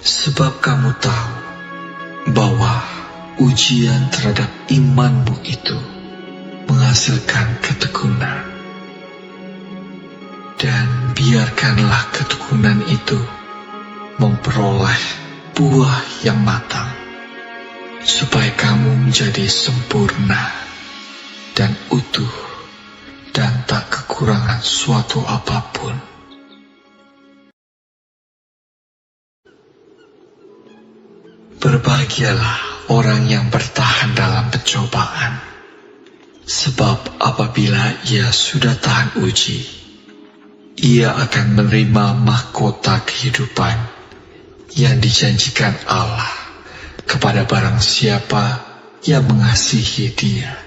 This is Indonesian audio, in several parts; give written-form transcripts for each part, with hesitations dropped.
Sebab kamu tahu bahwa ujian terhadap imanmu itu menghasilkan ketekunan. Dan biarkanlah ketekunan itu memperoleh buah yang matang, supaya kamu menjadi sempurna dan utuh dan tak kekurangan suatu apapun. Berbahagialah orang yang bertahan dalam pencobaan, sebab apabila ia sudah tahan uji, ia akan menerima mahkota kehidupan yang dijanjikan Allah kepada barang siapa yang mengasihi Dia.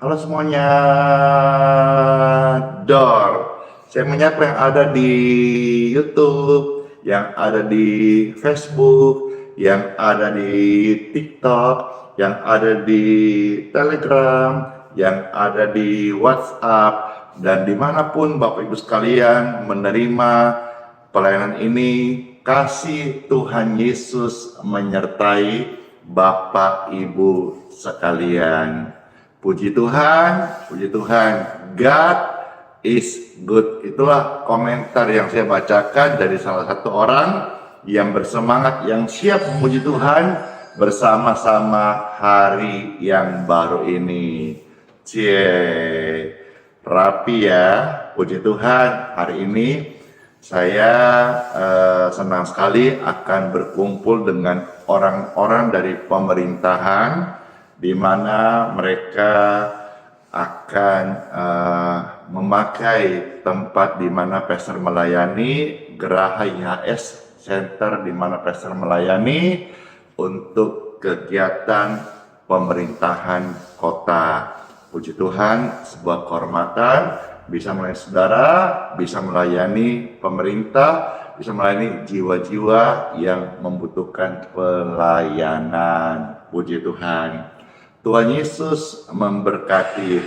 Halo semuanya, saya menyapa yang ada di YouTube, yang ada di Facebook, yang ada di TikTok, yang ada di Telegram, yang ada di WhatsApp, dan dimanapun Bapak Ibu sekalian menerima pelayanan ini. Kasih Tuhan Yesus menyertai Bapak Ibu sekalian. Puji Tuhan, God is good. Itulah komentar yang saya bacakan dari salah satu orang yang bersemangat, yang siap memuji Tuhan bersama-sama hari yang baru ini. Rapi ya, puji Tuhan. Hari ini saya senang sekali akan berkumpul dengan orang-orang dari pemerintahan, di mana mereka akan memakai tempat di mana pastor melayani, Geraha IHS Center di mana pastor melayani untuk kegiatan pemerintahan kota. Puji Tuhan, sebuah kehormatan bisa melayani saudara, bisa melayani pemerintah, bisa melayani jiwa-jiwa yang membutuhkan pelayanan. Puji Tuhan. Tuhan Yesus memberkati.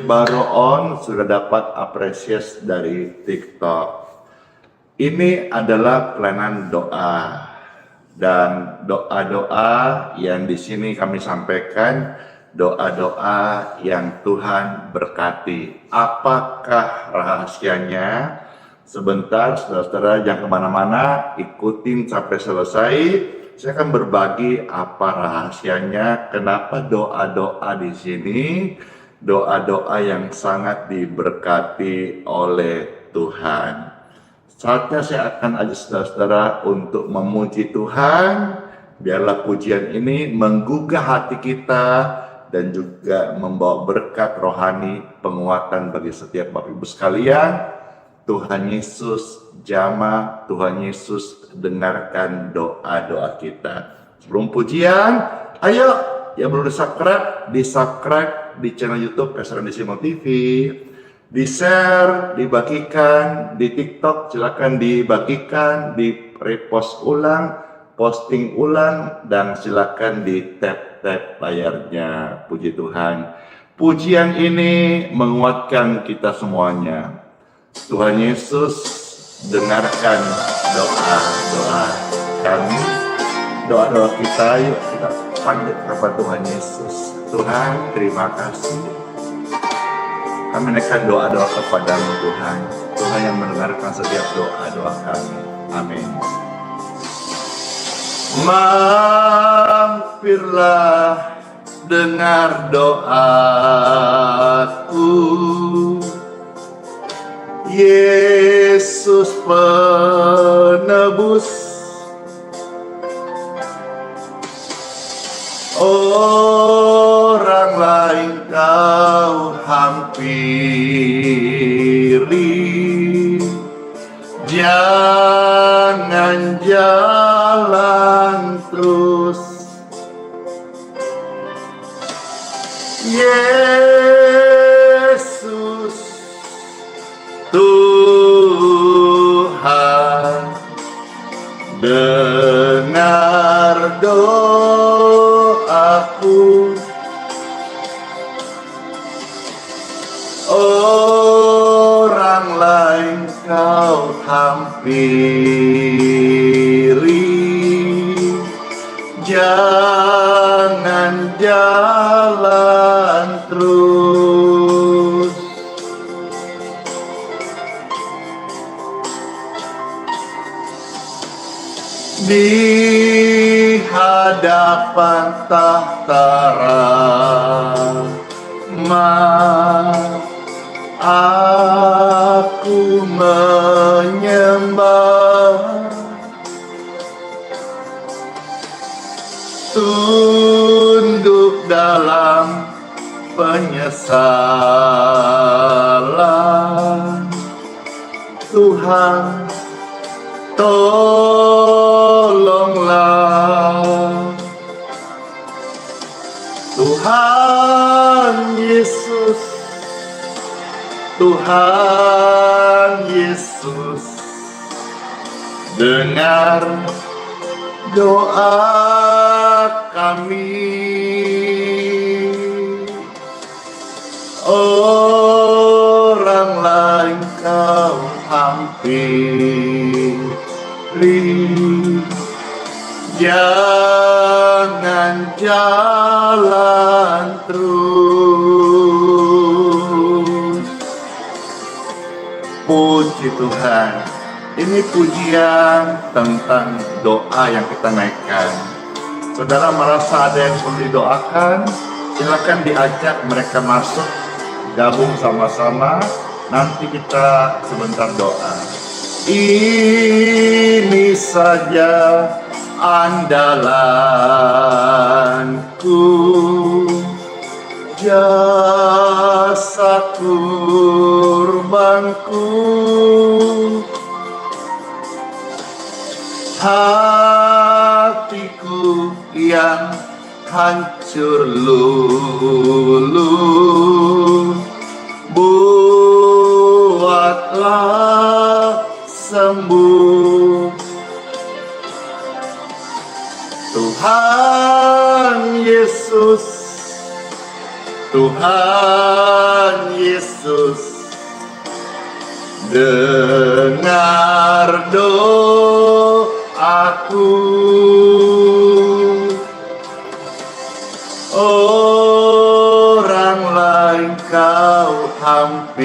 Baru on sudah dapat apresiasi dari TikTok. Ini adalah pelayanan doa, dan doa-doa yang di sini kami sampaikan, doa-doa yang Tuhan berkati. Apakah rahasianya? Sebentar, saudara-saudara, jangan kemana-mana, ikutin sampai selesai. Saya akan berbagi apa rahasianya, kenapa doa-doa di sini, doa-doa yang sangat diberkati oleh Tuhan. Saatnya saya akan ajak saudara-saudara untuk memuji Tuhan. Biarlah pujian ini menggugah hati kita dan juga membawa berkat rohani, penguatan bagi setiap Bapak Ibu sekalian. Tuhan Yesus jamah, Tuhan Yesus dengarkan doa-doa kita. Sebelum pujian, ayo yang belum di-subscribe di channel YouTube Pastor Andi Simon TV, di-share, dibagikan di TikTok, silakan dibagikan, di-repost ulang, posting ulang, dan silakan di tap layarnya. Puji Tuhan. Pujian ini menguatkan kita semuanya. Tuhan Yesus dengarkan doa-doa kami, doa-doa kita. Yuk kita panjat kepada Tuhan Yesus. Tuhan, terima kasih. Kami menaikkan doa-doa kepadamu Tuhan. Tuhan yang mendengarkan setiap doa-doa kami. Amin. Mampirlah dengar doaku, Yesus penebus. Orang lain kau hampiri, jangan jalan terus. Yesus Tuhan, dengar doaku. Orang lain kau hampiri, jangan jalan terus. Di hadapan tahta Rahmat aku menyembah, tunduk dalam penyesalan. Tuhan, tolonglah. Tuhan Yesus, Tuhan Yesus, dengar doa kami. Orang lain kau hampiri, jangan jalan terus. Puji Tuhan. Ini pujian tentang doa yang kita naikkan. Saudara merasa ada yang perlu didoakan, silakan diajak mereka masuk, gabung sama-sama. Nanti kita sebentar doa. Ini saja andalanku, jasa kurbanku, hatiku yang hancur luluh, buatlah sembuh. Tuhan Yesus, Tuhan Yesus, dengar doaku. Orang lain kau hampiri,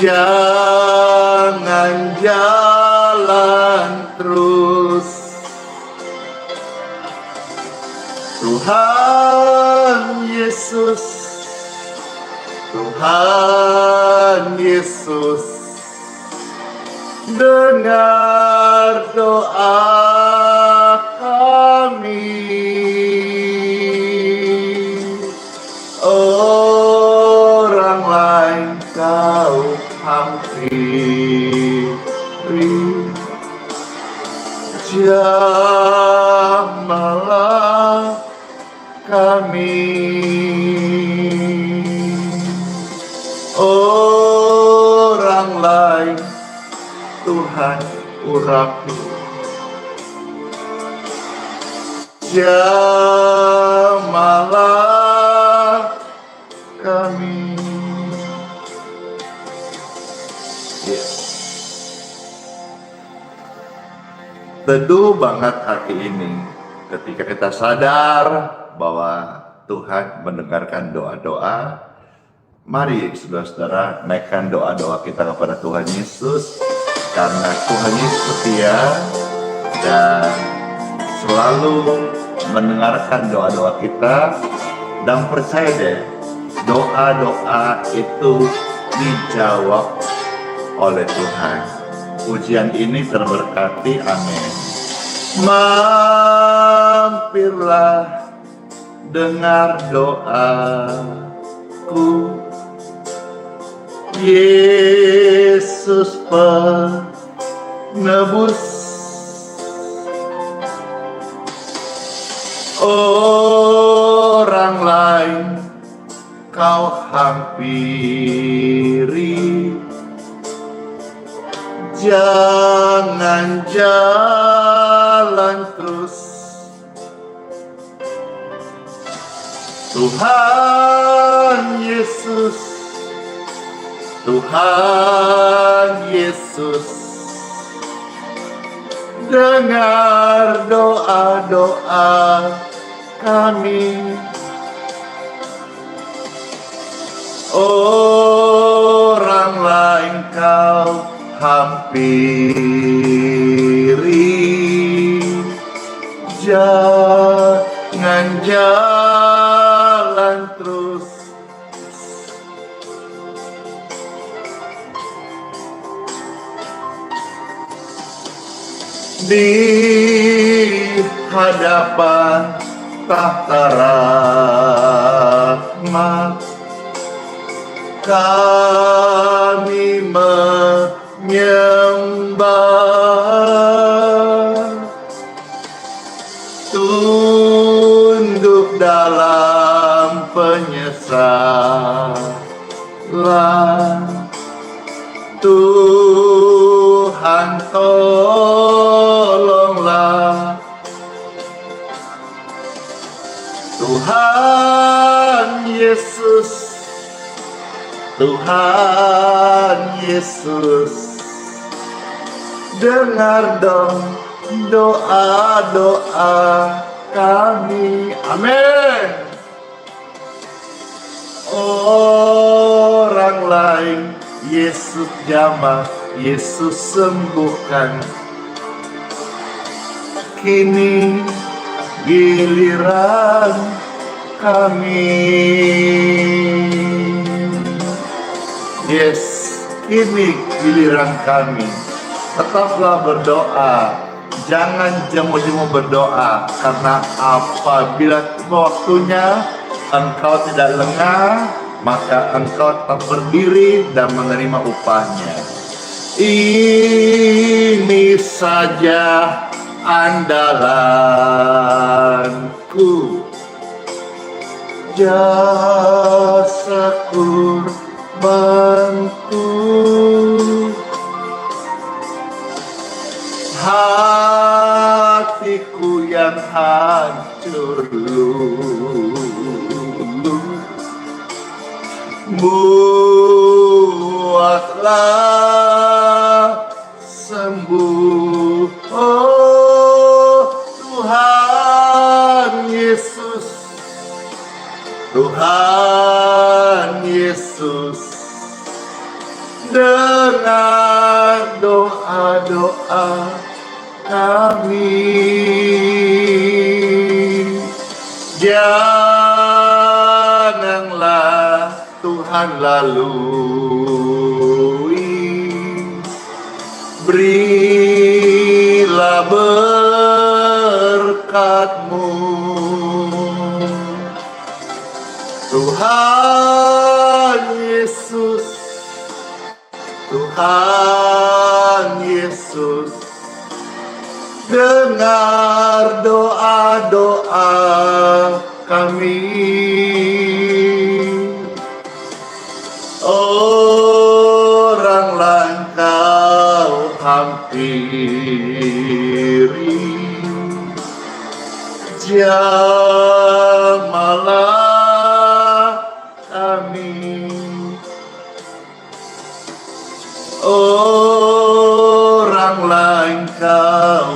jangan jalan terus. Tuhan Yesus, Tuhan Yesus, dengar doa kami. Orang lain kau hampiri, jamahlah kami. Orang lain Tuhan urapi, jamahlah kami. Yes. teduh banget hati ini ketika kita sadar bahwa Tuhan mendengarkan doa-doa. Mari saudara-saudara naikkan doa-doa kita kepada Tuhan Yesus, karena Tuhan Yesus setia dan selalu mendengarkan doa-doa kita. Dan percaya deh, doa-doa itu dijawab oleh Tuhan. Ujian ini terberkati, amin. Mampirlah, dengar doaku, Yesus penebus. Orang lain kau hampiri, jangan jalan terus. Tuhan Yesus, Tuhan Yesus, dengar doa-doa kami. Orang lain kau hampiri, jangan jalan terus. Di hadapan tahta rahmat kami menyembah, tunduk dalam penyesalan. Tuhan tolonglah, Tuhan Yesus, Tuhan Yesus, dengar dong doa-doa kami. Amin. Orang lain Yesus jamah, Yesus sembuhkan. Kini giliran kami. Yes, kini giliran kami. Tetaplah berdoa, jangan jemu-jemu berdoa, karena apabila waktunya engkau tidak lengah, maka engkau tetap berdiri dan menerima upahnya. Ini saja andalanku, jasa kurbanku, hatiku yang hancur luluh, buatlah sembuh. Oh Tuhan Yesus, Tuhan Yesus, dengar doa-doa kami. Janganlah Tuhan lalui, berilah berkat-Mu. Tuhan Yesus, Tuhan Yesus, dengar doa-doa kami. Orang lain kau hampiri, jamahlah kami. Orang lain kau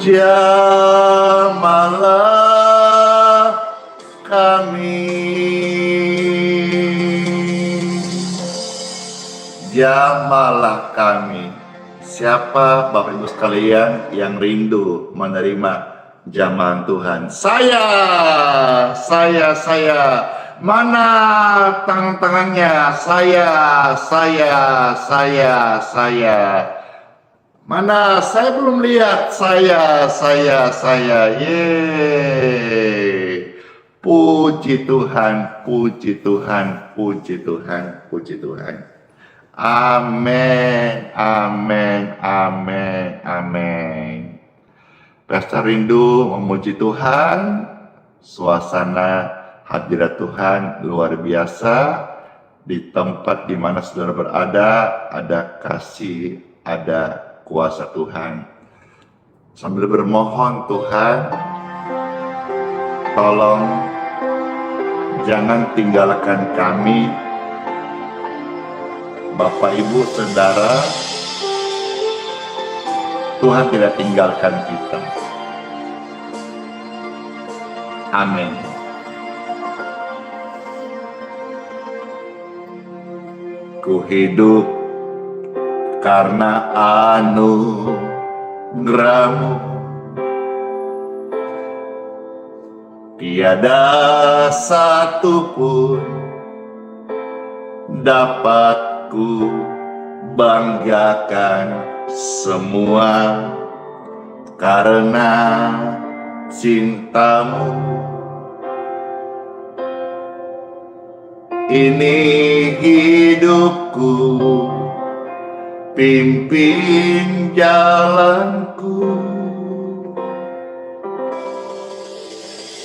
Jamalah kami, jamalah kami. Siapa Bapak Ibu sekalian yang rindu menerima jamahan Tuhan? Saya. Mana tangan-tangannya? Saya. Mana? Saya belum lihat. Saya. Yeay. Puji Tuhan. Amin. Pesta rindu memuji Tuhan, suasana hadirat Tuhan luar biasa. Di tempat di mana saudara berada, ada kasih, ada kuasa Tuhan. Sambil bermohon Tuhan, tolong jangan tinggalkan kami, Bapak Ibu Saudara. Tuhan tidak tinggalkan kita. Amin. Ku hidup karena anugerah-Mu, tiada satu pun dapat ku banggakan, semua karena cinta-Mu. Ini hidupku, pimpin jalanku.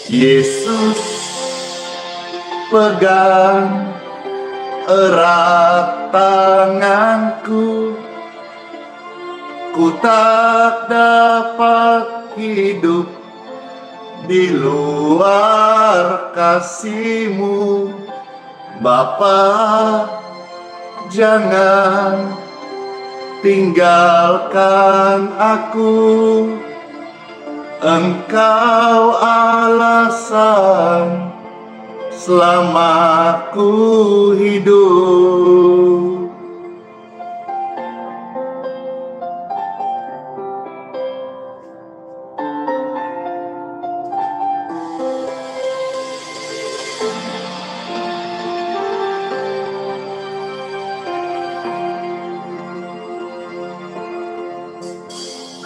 Yesus, pegang erat tanganku. Ku tak dapat hidup di luar kasih-Mu. Bapa, jangan tinggalkan aku. Engkau alasan selama ku hidup.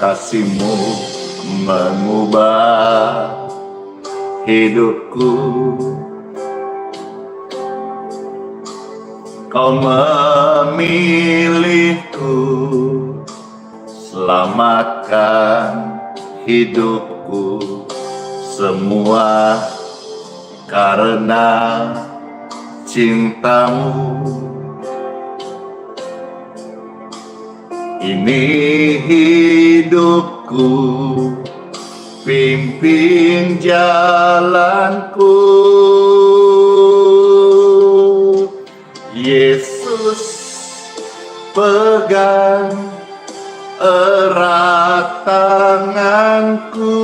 Kasih-Mu mengubah hidupku. Kau memilihku, selamatkan hidupku. Semua karena cinta-Mu. Ini hidupku, pimpin jalanku. Yesus, pegang erat tanganku.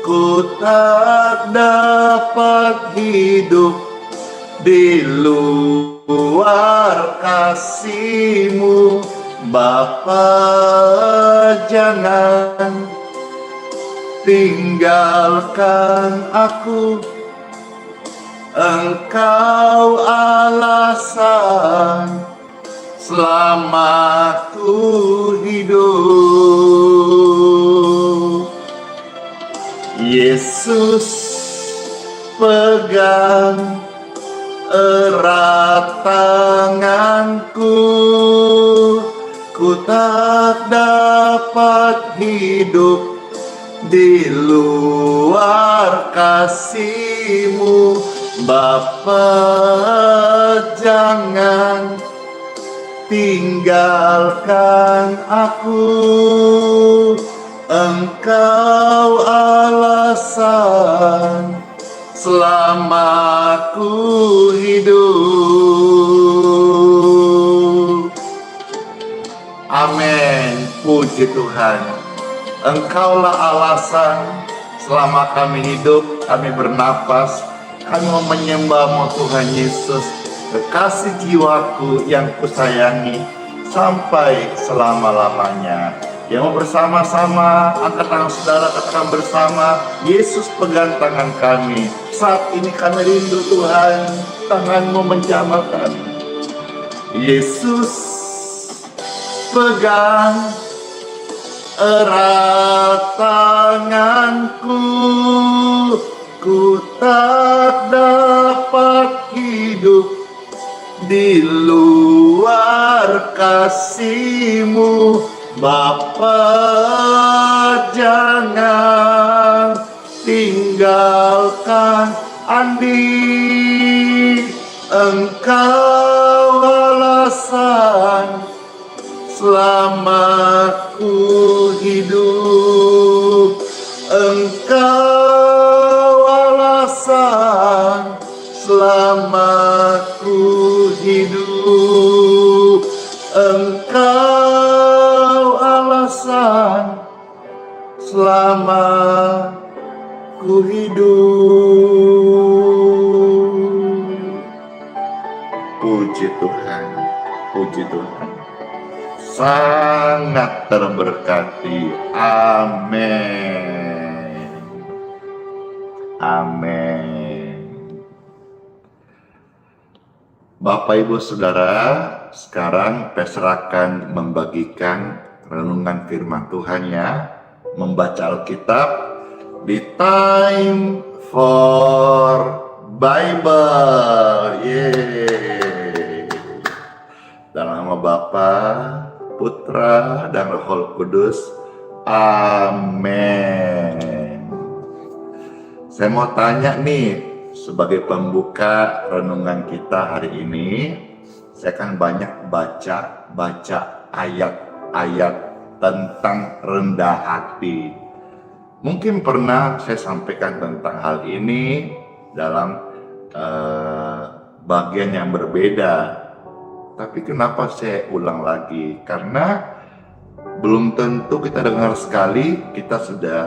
Ku tak dapat hidup di luar kasih-Mu. Bapa, jangan tinggalkan aku. Engkau alasan selama ku hidup. Yesus, pegang erat tanganku. Ku tak dapat hidup di luar kasih-Mu. Bapa, jangan tinggalkan aku. Engkau alasan selama ku hidup. Amin. Puji Tuhan. Engkaulah alasan selama kami hidup, kami bernafas, kami mau menyembah-Mu Tuhan Yesus. Kekasih jiwaku yang kusayangi sampai selama-lamanya. Yang mau bersama-sama, angkat tangan saudara, katakan bersama, Yesus pegang tangan kami. Saat ini kami rindu Tuhan, tangan-Mu menjamah kami. Yesus pegang erat tanganku, ku tak dapat hidup di luar kasih-Mu. Bapa, jangan tinggalkan Andi, Engkau alasan selama ku hidup, Engkau alasan selama ku hidup, Engkau alasan selama ku hidup. Puji Tuhan, puji Tuhan. Sangat terberkati. Amin. Amin. Bapak Ibu Saudara, sekarang Pesra akan membagikan renungan firman Tuhan ya, membaca Alkitab di Time for Bible. Yeay. Dalam nama Bapa, Putra, dan Roh Kudus. Amin. Saya mau tanya nih, sebagai pembuka renungan kita hari ini, saya akan banyak baca ayat-ayat tentang rendah hati. Mungkin pernah saya sampaikan tentang hal ini dalam bagian yang berbeda. Tapi kenapa saya ulang lagi? Karena belum tentu kita dengar sekali, kita sudah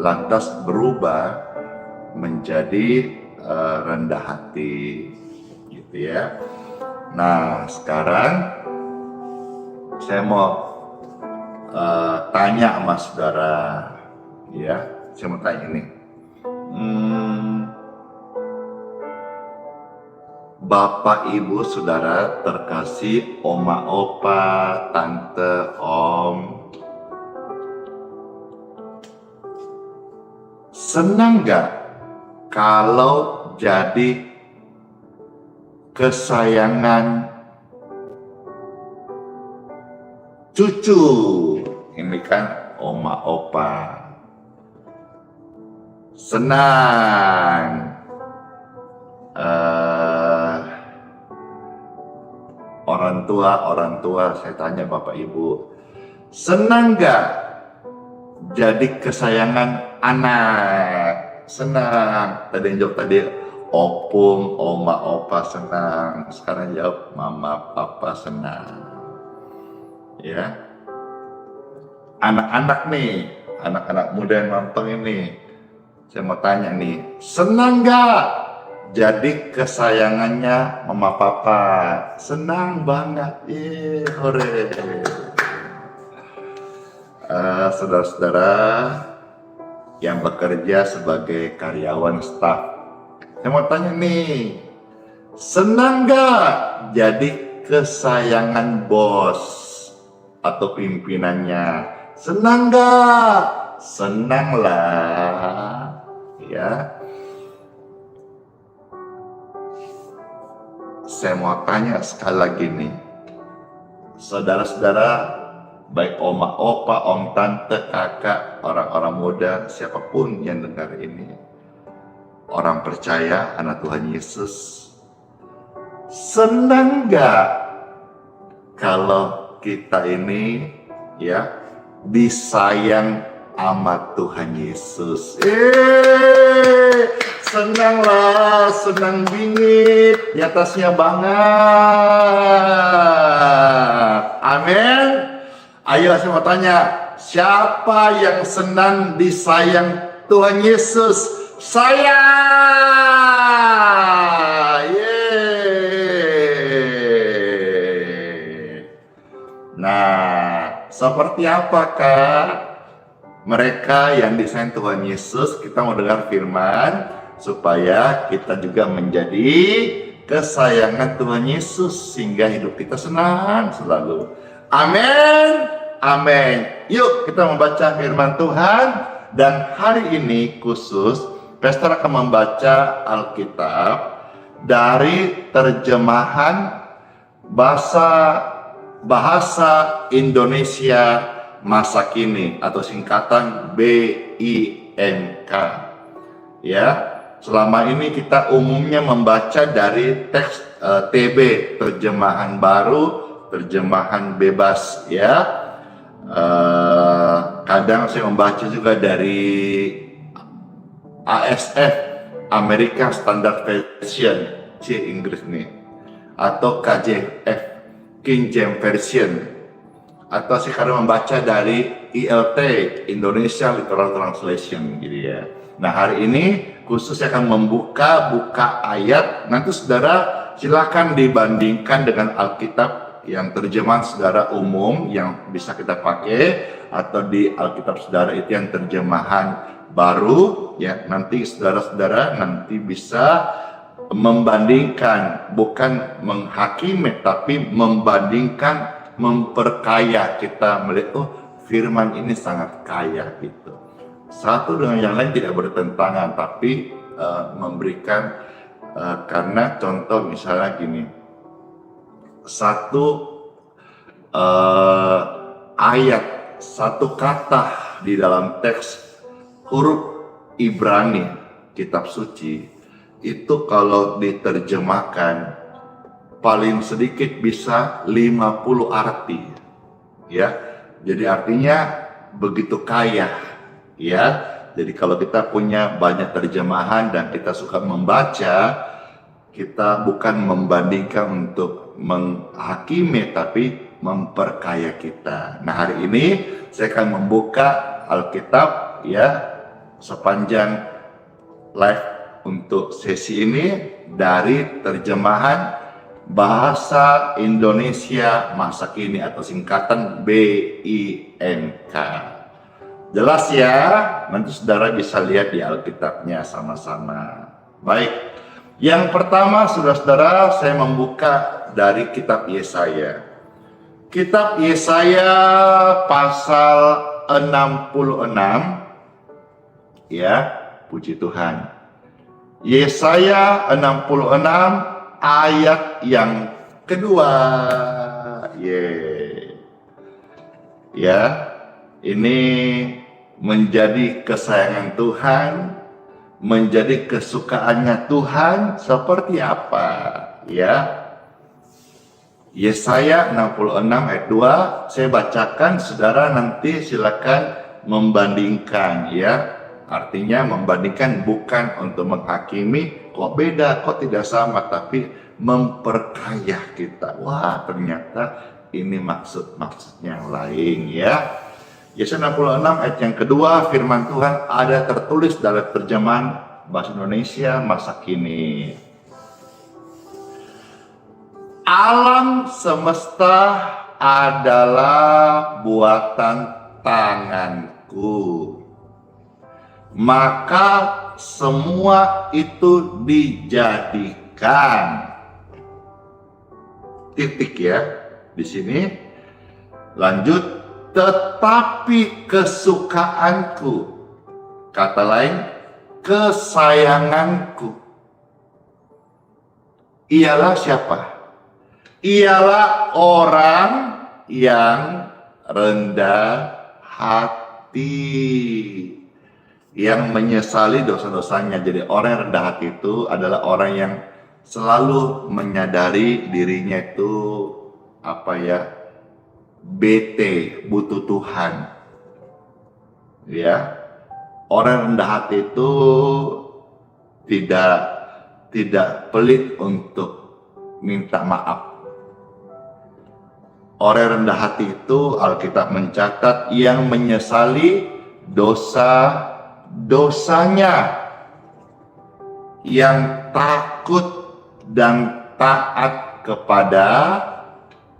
lantas berubah menjadi rendah hati, gitu ya. Nah, sekarang saya mau tanya sama saudara, ya. Saya mau tanya ini. Bapak, Ibu, Saudara terkasih, Oma, Opa, Tante, Om, senang gak kalau jadi kesayangan cucu? Ini kan Oma, Opa. Senang. Orang tua, saya tanya Bapak Ibu, senang gak jadi kesayangan anak? Senang. Tadi yang jawab tadi opung, oma, opa senang. Sekarang jawab mama, papa senang. Ya. Anak-anak nih, anak-anak muda yang nonton ini, saya mau tanya nih, senang gak jadi kesayangannya mama papa? Senang banget, hore. Saudara-saudara yang bekerja sebagai karyawan staf, saya mau tanya nih, senang gak jadi kesayangan bos atau pimpinannya? Senang gak? Senang lah, ya. Saya mau tanya sekali lagi nih, saudara-saudara, baik oma, opa, om, tante, kakak, orang-orang muda, siapapun yang dengar ini, orang percaya, anak Tuhan Yesus, senang gak kalau kita ini ya disayang sama Tuhan Yesus? Senanglah, senang bingit, di atasnya banget. Amin. Ayo saya mau tanya, Siapa yang senang disayang Tuhan Yesus? Saya. Yeay. Nah, seperti apakah mereka yang disayang Tuhan Yesus? Kita mau dengar firman supaya kita juga menjadi kesayangan Tuhan Yesus sehingga hidup kita senang selalu. Amin. Amin. Yuk kita membaca firman Tuhan, dan hari ini khusus Pastor akan membaca Alkitab dari terjemahan bahasa Indonesia masa kini atau singkatan BIMK. Ya, selama ini kita umumnya membaca dari teks TB, terjemahan baru, terjemahan bebas, ya. Kadang saya membaca juga dari ASF, American Standard Version, Inggris nih, atau KJF, King James Version, atau sekarang membaca dari ILT, Indonesia Literal Translation, gitu ya. Nah, hari ini khusus saya akan membuka ayat. Nanti saudara silakan dibandingkan dengan Alkitab yang terjemahan saudara umum yang bisa kita pakai, atau di Alkitab saudara itu yang terjemahan baru, ya. Nanti saudara-saudara nanti bisa membandingkan, bukan menghakimi tapi membandingkan, memperkaya. Kita melihat, oh, firman ini sangat kaya gitu. Satu dengan yang lain tidak bertentangan, tapi memberikan karena contoh misalnya gini, satu ayat, satu kata di dalam teks huruf Ibrani kitab suci itu kalau diterjemahkan paling sedikit bisa 50 arti, ya. Jadi artinya begitu kaya, ya. Jadi kalau kita punya banyak terjemahan dan kita suka membaca, kita bukan membandingkan untuk menghakimi, tapi memperkaya kita. Nah, hari ini saya akan membuka Alkitab, ya, sepanjang live untuk sesi ini dari terjemahan bahasa Indonesia masa kini atau singkatan BIMK. Jelas ya? Nanti saudara bisa lihat di Alkitabnya sama-sama. Baik. Yang pertama, saudara-saudara, saya membuka dari kitab Yesaya. Kitab Yesaya pasal 66, ya, puji Tuhan. Yesaya 66 ayat yang kedua. Ya, ini menjadi kesayangan Tuhan, menjadi kesukaannya Tuhan seperti apa, ya. Yesaya 66 ayat 2 saya bacakan, saudara nanti silakan membandingkan, ya. Artinya membandingkan bukan untuk menghakimi, kok beda, kok tidak sama, tapi memperkaya kita. Wah, ternyata ini maksudnya yang lain, ya. Yesaya 66 ayat yang kedua, firman Tuhan ada tertulis dalam terjemahan bahasa Indonesia masa kini. Alam semesta adalah buatan tanganku, maka semua itu dijadikan. Titik, ya, di sini. Lanjut. Tetapi kesukaanku, kata lain, kesayanganku, ialah siapa? Ialah orang yang rendah hati, yang menyesali dosa-dosanya. Jadi orang yang rendah hati itu adalah orang yang selalu menyadari dirinya itu bete, butuh Tuhan, ya. Orang rendah hati itu tidak pelit untuk minta maaf. Orang rendah hati itu Alkitab mencatat yang menyesali dosa-dosanya, yang takut dan taat kepada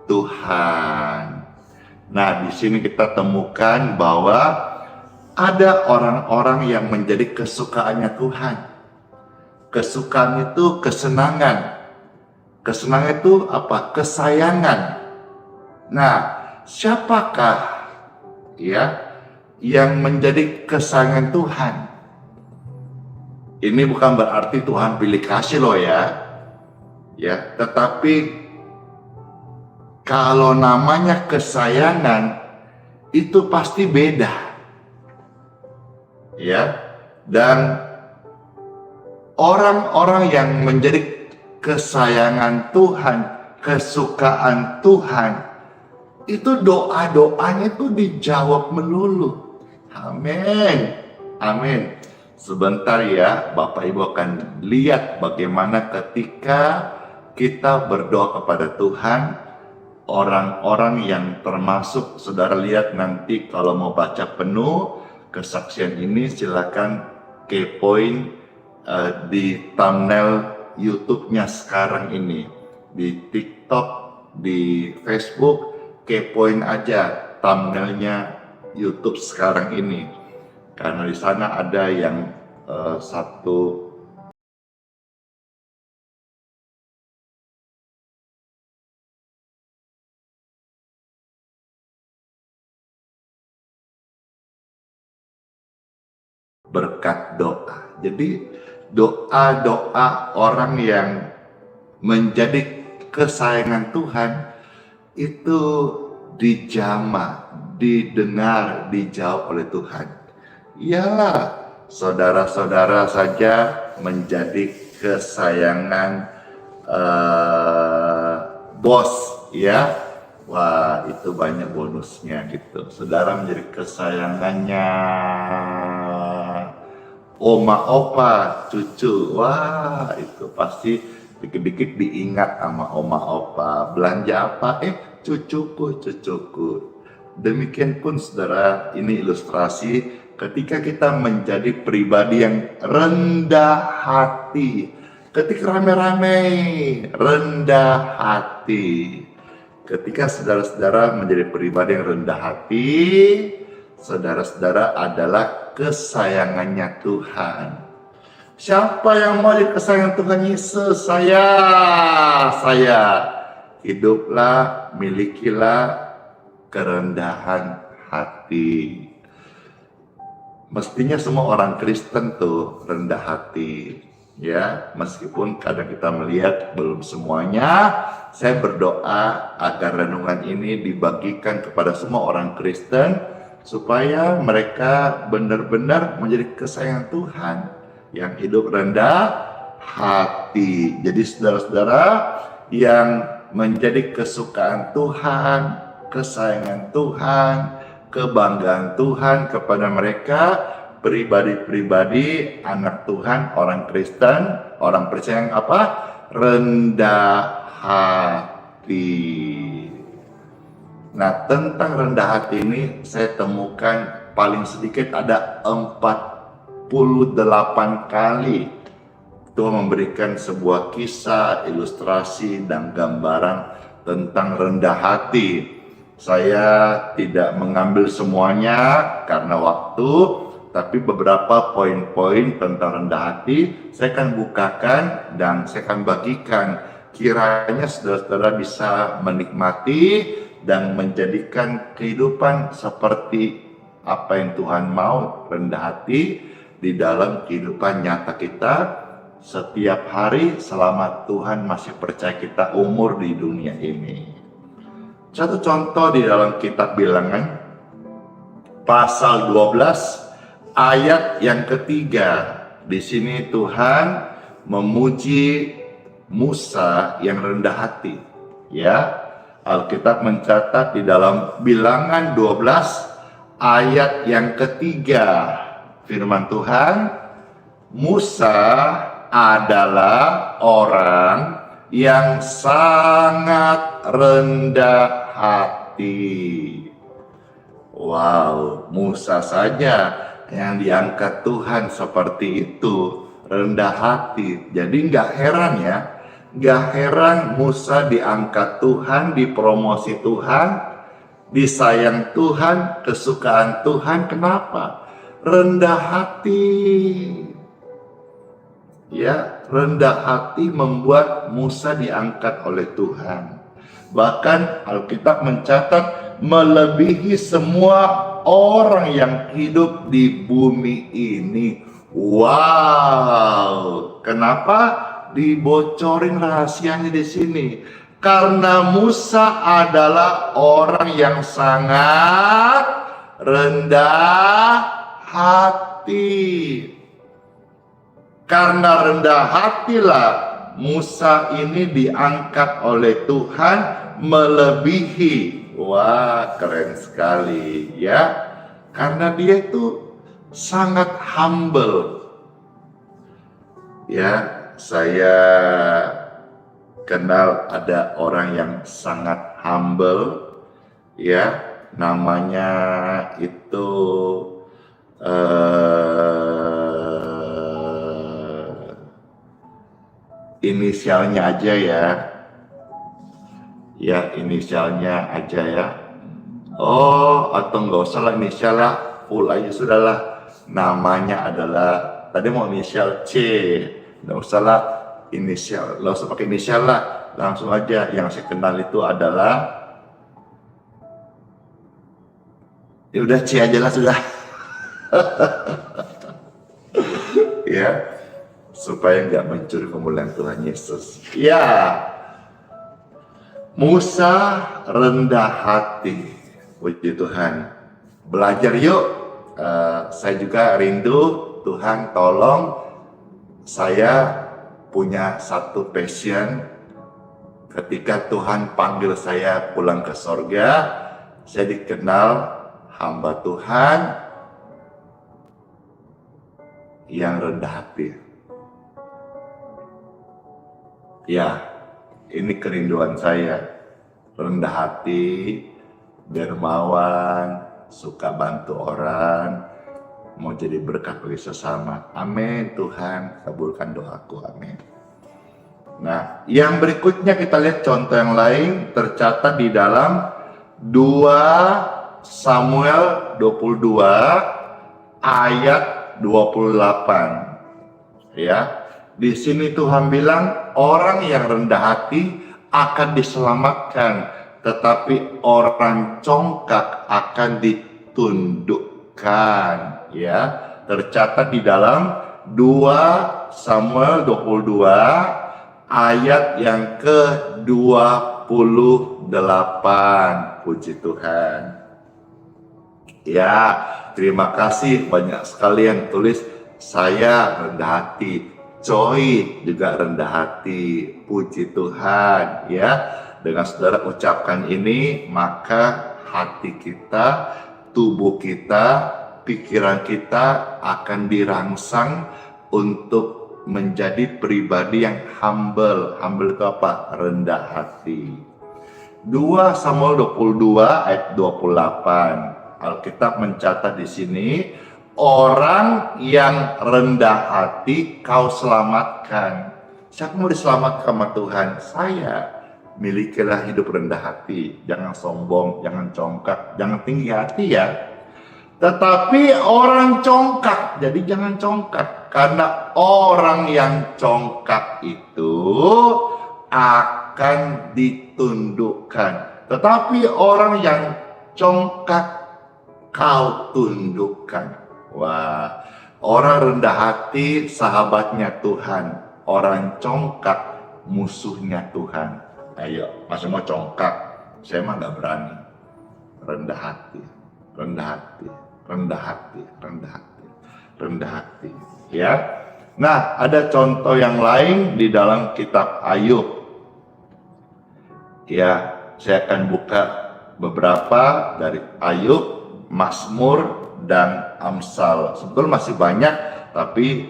Tuhan. Nah, di sini kita temukan bahwa ada orang-orang yang menjadi kesukaannya Tuhan. Kesukaan itu kesenangan. Kesenangan itu apa? Kesayangan. Nah, siapakah ya yang menjadi kesayangan Tuhan? Ini bukan berarti Tuhan pilih kasih loh ya. Ya, tetapi kalau namanya kesayangan itu pasti beda. Ya. Dan orang-orang yang menjadi kesayangan Tuhan, kesukaan Tuhan, itu doa-doanya itu dijawab melulu. Amin. Amin. Sebentar ya, Bapak Ibu akan lihat bagaimana ketika kita berdoa kepada Tuhan, orang-orang yang termasuk, saudara lihat nanti kalau mau baca penuh kesaksian ini, silakan kepoin di thumbnail YouTube-nya sekarang ini, di TikTok, di Facebook, kepoin aja thumbnailnya YouTube sekarang ini, karena di sana ada yang satu berkat doa. Jadi doa-doa orang yang menjadi kesayangan Tuhan itu dijamah, didengar, dijawab oleh Tuhan. Iyalah, saudara-saudara saja menjadi kesayangan bos ya. Wah, itu banyak bonusnya gitu. Saudara menjadi kesayangannya oma, opa, cucu. Wah, itu pasti dikit-dikit diingat sama oma, opa. Belanja apa? Cucuku. Demikian pun saudara, ini ilustrasi ketika kita menjadi pribadi yang rendah hati. Ketika rame-rame, rendah hati. Ketika saudara-saudara menjadi pribadi yang rendah hati, saudara-saudara adalah kesayangannya Tuhan. Siapa yang mau jadi kesayangan Tuhan Yesus? Saya. Hiduplah, milikilah kerendahan hati. Mestinya semua orang Kristen tuh rendah hati. Ya, meskipun kadang kita melihat belum semuanya, saya berdoa agar renungan ini dibagikan kepada semua orang Kristen supaya mereka benar-benar menjadi kesayangan Tuhan yang hidup rendah hati. Jadi saudara-saudara yang menjadi kesukaan Tuhan, kesayangan Tuhan, kebanggaan Tuhan kepada mereka, pribadi-pribadi anak Tuhan, orang Kristen, orang percaya yang apa? Rendah hati. Nah, tentang rendah hati ini saya temukan paling sedikit ada 48 kali Tuhan memberikan sebuah kisah, ilustrasi, dan gambaran tentang rendah hati. Saya tidak mengambil semuanya karena waktu, tapi beberapa poin-poin tentang rendah hati saya akan bukakan dan saya akan bagikan. Kiranya saudara-saudara bisa menikmati dan menjadikan kehidupan seperti apa yang Tuhan mau, rendah hati di dalam kehidupan nyata kita setiap hari selama Tuhan masih percaya kita umur di dunia ini. Satu contoh di dalam kitab Bilangan pasal 12 ayat yang ketiga. Di sini Tuhan memuji Musa yang rendah hati. Ya, Alkitab mencatat di dalam Bilangan 12 ayat yang ketiga, firman Tuhan, Musa adalah orang yang sangat rendah hati. Wow, Musa saja yang diangkat Tuhan seperti itu, rendah hati. Jadi nggak heran ya, nggak heran Musa diangkat Tuhan, dipromosi Tuhan, disayang Tuhan, kesukaan Tuhan. Kenapa? Rendah hati. Ya, rendah hati membuat Musa diangkat oleh Tuhan. Bahkan Alkitab mencatat melebihi semua orang yang hidup di bumi ini. Wow, kenapa dibocorin rahasianya di sini? Karena Musa adalah orang yang sangat rendah hati. Karena rendah hatilah Musa ini diangkat oleh Tuhan melebihi. Wah, keren sekali ya. Karena dia itu sangat humble. Ya, saya kenal ada orang yang sangat humble. Ya, namanya itu inisialnya aja ya. Ya, inisialnya aja ya. Oh, atau nggak usah lah inisial lah, full aja sudahlah. Namanya adalah, tadi mau inisial C, nggak usah lah inisial, nggak usah pakai inisial lah, langsung aja. Yang saya kenal itu adalah, ya udah C aja lah sudah. Ya, supaya nggak mencuri kemuliaan Tuhan Yesus. Ya, Musa rendah hati, puji Tuhan. Belajar yuk. Saya juga rindu, Tuhan tolong saya punya satu passion. Ketika Tuhan panggil saya pulang ke sorga, saya dikenal hamba Tuhan yang rendah hati. Ya, ini kerinduan saya, rendah hati, dermawan, suka bantu orang, mau jadi berkat bagi sesama. Amin. Tuhan kabulkan doaku. Amin. Nah, yang berikutnya kita lihat contoh yang lain tercatat di dalam 2 Samuel 22 ayat 28. Ya. Di sini Tuhan bilang orang yang rendah hati akan diselamatkan, tetapi orang congkak akan ditundukkan. Ya, tercatat di dalam 2 Samuel 22 ayat yang ke-28. Puji Tuhan. Ya, terima kasih banyak sekali yang tulis saya rendah hati. Joy juga rendah hati. Puji Tuhan ya. Dengan saudara ucapkan ini, maka hati kita, tubuh kita, pikiran kita akan dirangsang untuk menjadi pribadi yang humble. Humble itu apa? Rendah hati. 2 Samuel 22 ayat 28. Alkitab mencatat di sini, orang yang rendah hati kau selamatkan. Siapa mau diselamatkan sama Tuhan? Saya. Milikilah hidup rendah hati. Jangan sombong, jangan congkak, jangan tinggi hati ya. Tetapi orang congkak, jadi jangan congkak. Karena orang yang congkak itu akan ditundukkan. Tetapi orang yang congkak kau tundukkan. Wah, orang rendah hati sahabatnya Tuhan, orang congkak musuhnya Tuhan. Ayo, masih mau congkak? Saya mah nggak berani. Rendah hati, rendah hati, rendah hati, rendah hati, rendah hati. Ya. Nah, ada contoh yang lain di dalam kitab Ayub. Ya, saya akan buka beberapa dari Ayub, Mazmur, dan Amsal. Sebetulnya masih banyak, tapi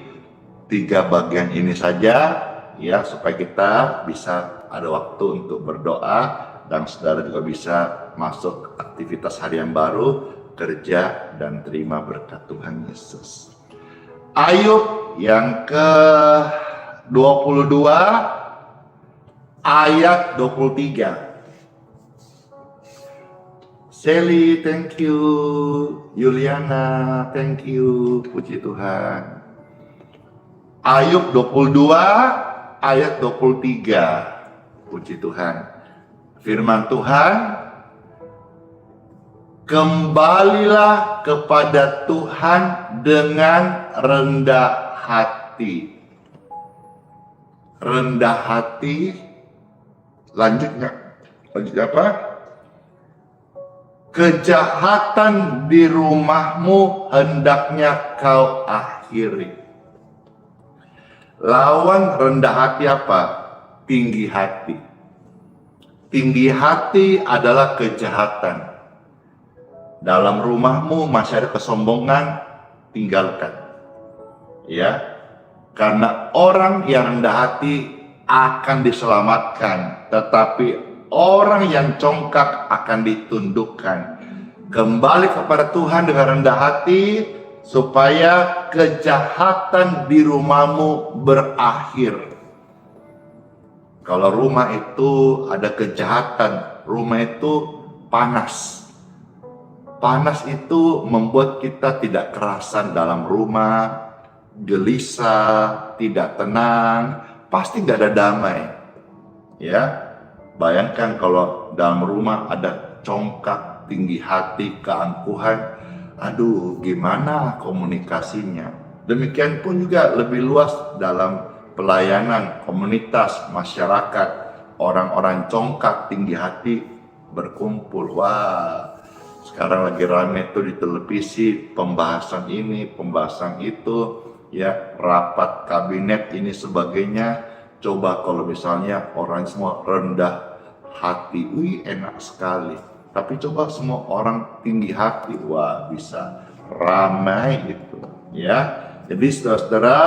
3 bagian ini saja ya, supaya kita bisa ada waktu untuk berdoa dan saudara juga bisa masuk aktivitas harian baru, kerja dan terima berkat Tuhan Yesus. Ayub yang ke-22 ayat 23. Sally, thank you. Yuliana, thank you. Puji Tuhan. Ayub 22 ayat 23. Puji Tuhan. Firman Tuhan, kembalilah kepada Tuhan dengan rendah hati. Rendah hati, lanjutnya apa? Kejahatan di rumahmu hendaknya kau akhiri. Lawan rendah hati apa? Tinggi hati. Tinggi hati adalah kejahatan. Dalam rumahmu masih ada kesombongan, tinggalkan. Ya, karena orang yang rendah hati akan diselamatkan, tetapi orang yang congkak akan ditundukkan. Kembali kepada Tuhan dengan rendah hati, supaya kejahatan di rumahmu berakhir. Kalau rumah itu ada kejahatan, rumah itu panas. Panas itu membuat kita tidak kerasan dalam rumah, gelisah, tidak tenang, pasti nggak ada damai. Ya, bayangkan kalau dalam rumah ada congkak, tinggi hati, keangkuhan, aduh gimana komunikasinya. Demikian pun juga lebih luas dalam pelayanan, komunitas, masyarakat, orang-orang congkak, tinggi hati berkumpul. Wah, sekarang lagi rame tuh di televisi, pembahasan ini, pembahasan itu, ya, rapat kabinet ini sebagainya. Coba kalau misalnya orang semua rendah hati, wih enak sekali. Tapi coba semua orang tinggi hati, wah bisa ramai itu, ya. Jadi saudara-saudara,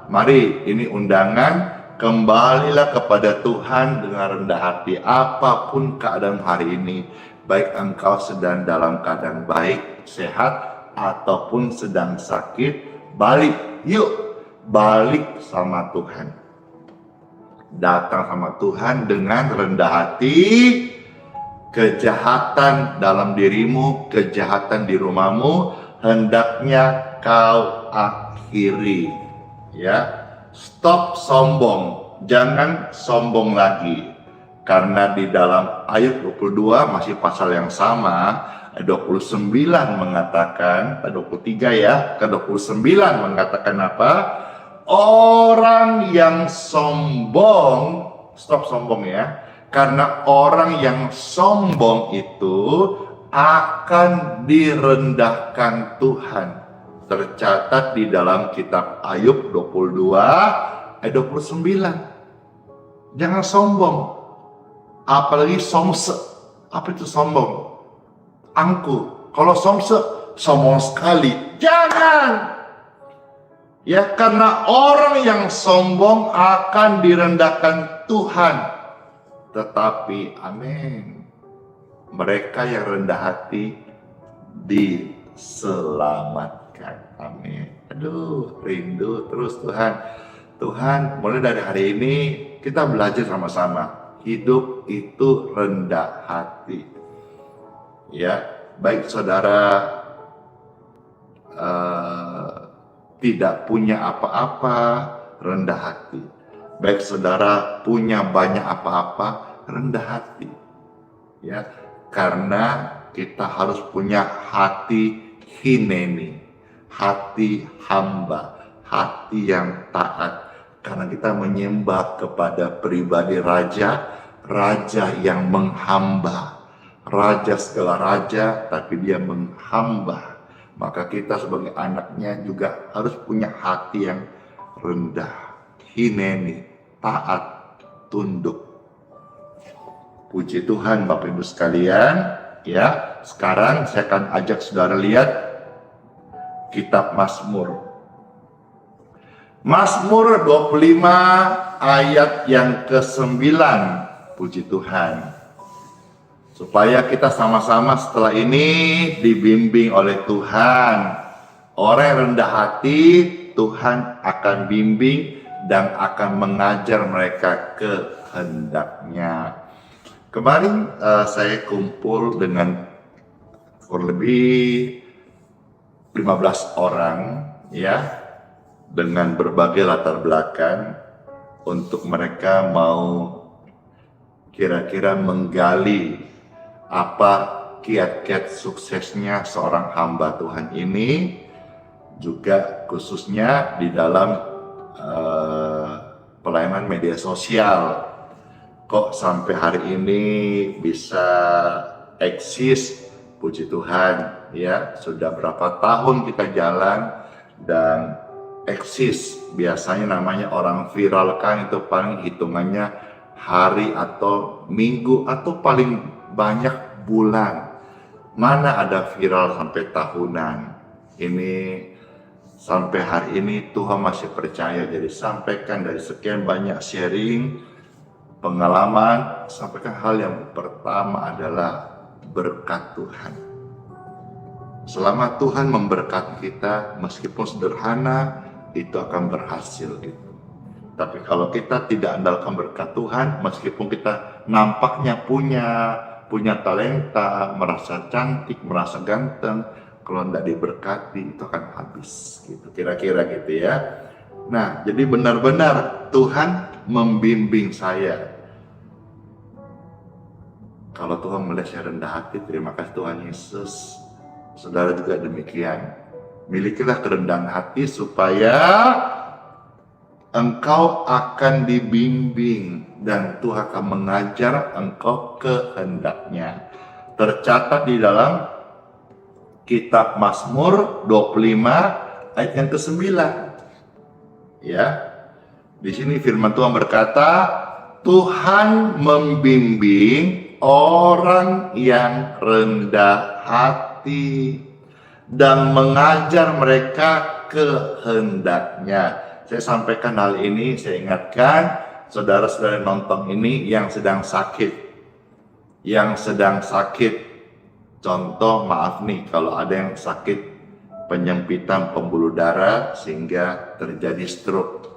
mari ini undangan, kembalilah kepada Tuhan dengan rendah hati. Apapun keadaan hari ini, baik engkau sedang dalam keadaan baik, sehat, ataupun sedang sakit, balik, yuk balik sama Tuhan. Datang sama Tuhan dengan rendah hati. Kejahatan dalam dirimu, kejahatan di rumahmu, hendaknya kau akhiri. Ya, stop sombong, jangan sombong lagi. Karena di dalam ayat 22 masih pasal yang sama, ayat 29 mengatakan, ayat 23 ya, ke 29 mengatakan apa? Orang yang sombong, stop sombong ya. Karena orang yang sombong itu akan direndahkan Tuhan. Tercatat di dalam kitab Ayub 22 ayat 29. Jangan sombong. Apalagi somse. Apa itu sombong? Angku. Kalau somse, sombong sekali. Jangan. Ya, karena orang yang sombong akan direndahkan Tuhan. Tetapi, amin, mereka yang rendah hati diselamatkan. Amin. Aduh, rindu terus Tuhan. Tuhan, mulai dari hari ini kita belajar sama-sama. Hidup itu rendah hati. Ya, baik saudara tidak punya apa-apa, rendah hati. Baik saudara punya banyak apa-apa, rendah hati. Ya, karena kita harus punya hati hineni, hati hamba, hati yang taat. Karena kita menyembah kepada pribadi raja, raja yang menghamba. Raja segala raja, tapi dia menghamba. Maka kita sebagai anaknya juga harus punya hati yang rendah, hineni, taat, tunduk. Puji Tuhan Bapak Ibu sekalian. Ya, sekarang saya akan ajak saudara lihat kitab Mazmur. Mazmur 25 ayat yang ke-9. Puji Tuhan. Supaya kita sama-sama setelah ini dibimbing oleh Tuhan. Orang yang rendah hati, Tuhan akan bimbing dan akan mengajar mereka kehendaknya. Kemarin saya kumpul dengan kurang lebih 15 orang ya, dengan berbagai latar belakang, untuk mereka mau kira-kira menggali apa kiat-kiat suksesnya seorang hamba Tuhan ini, juga khususnya di dalam pelayanan media sosial. Kok sampai hari ini bisa eksis, puji Tuhan ya, sudah berapa tahun kita jalan dan eksis. Biasanya namanya orang viral kan itu paling hitungannya hari atau minggu atau paling banyak bulan. Mana ada viral sampai tahunan. Ini sampai hari ini Tuhan masih percaya, jadi sampaikan dari sekian banyak sharing pengalaman, sampaikan hal yang pertama adalah berkat Tuhan. Selama Tuhan memberkati kita, meskipun sederhana, itu akan berhasil gitu. Tapi kalau kita tidak andalkan berkat Tuhan, meskipun kita nampaknya punya talenta, merasa cantik, merasa ganteng, kalau tidak diberkati itu akan habis gitu, kira-kira gitu ya. Nah, jadi benar-benar Tuhan membimbing saya. Kalau Tuhan melihat saya rendah hati, terima kasih Tuhan Yesus. Saudara juga demikian. Milikilah kerendahan hati supaya engkau akan dibimbing dan Tuhan akan mengajar engkau kehendaknya. Tercatat di dalam kitab Mazmur 25 ayat yang ke-9. Ya. Di sini firman Tuhan berkata, Tuhan membimbing orang yang rendah hati dan mengajar mereka kehendaknya. Saya sampaikan hal ini, saya ingatkan saudara-saudara nonton ini yang sedang sakit. Contoh, maaf nih kalau ada yang sakit penyempitan pembuluh darah sehingga terjadi stroke.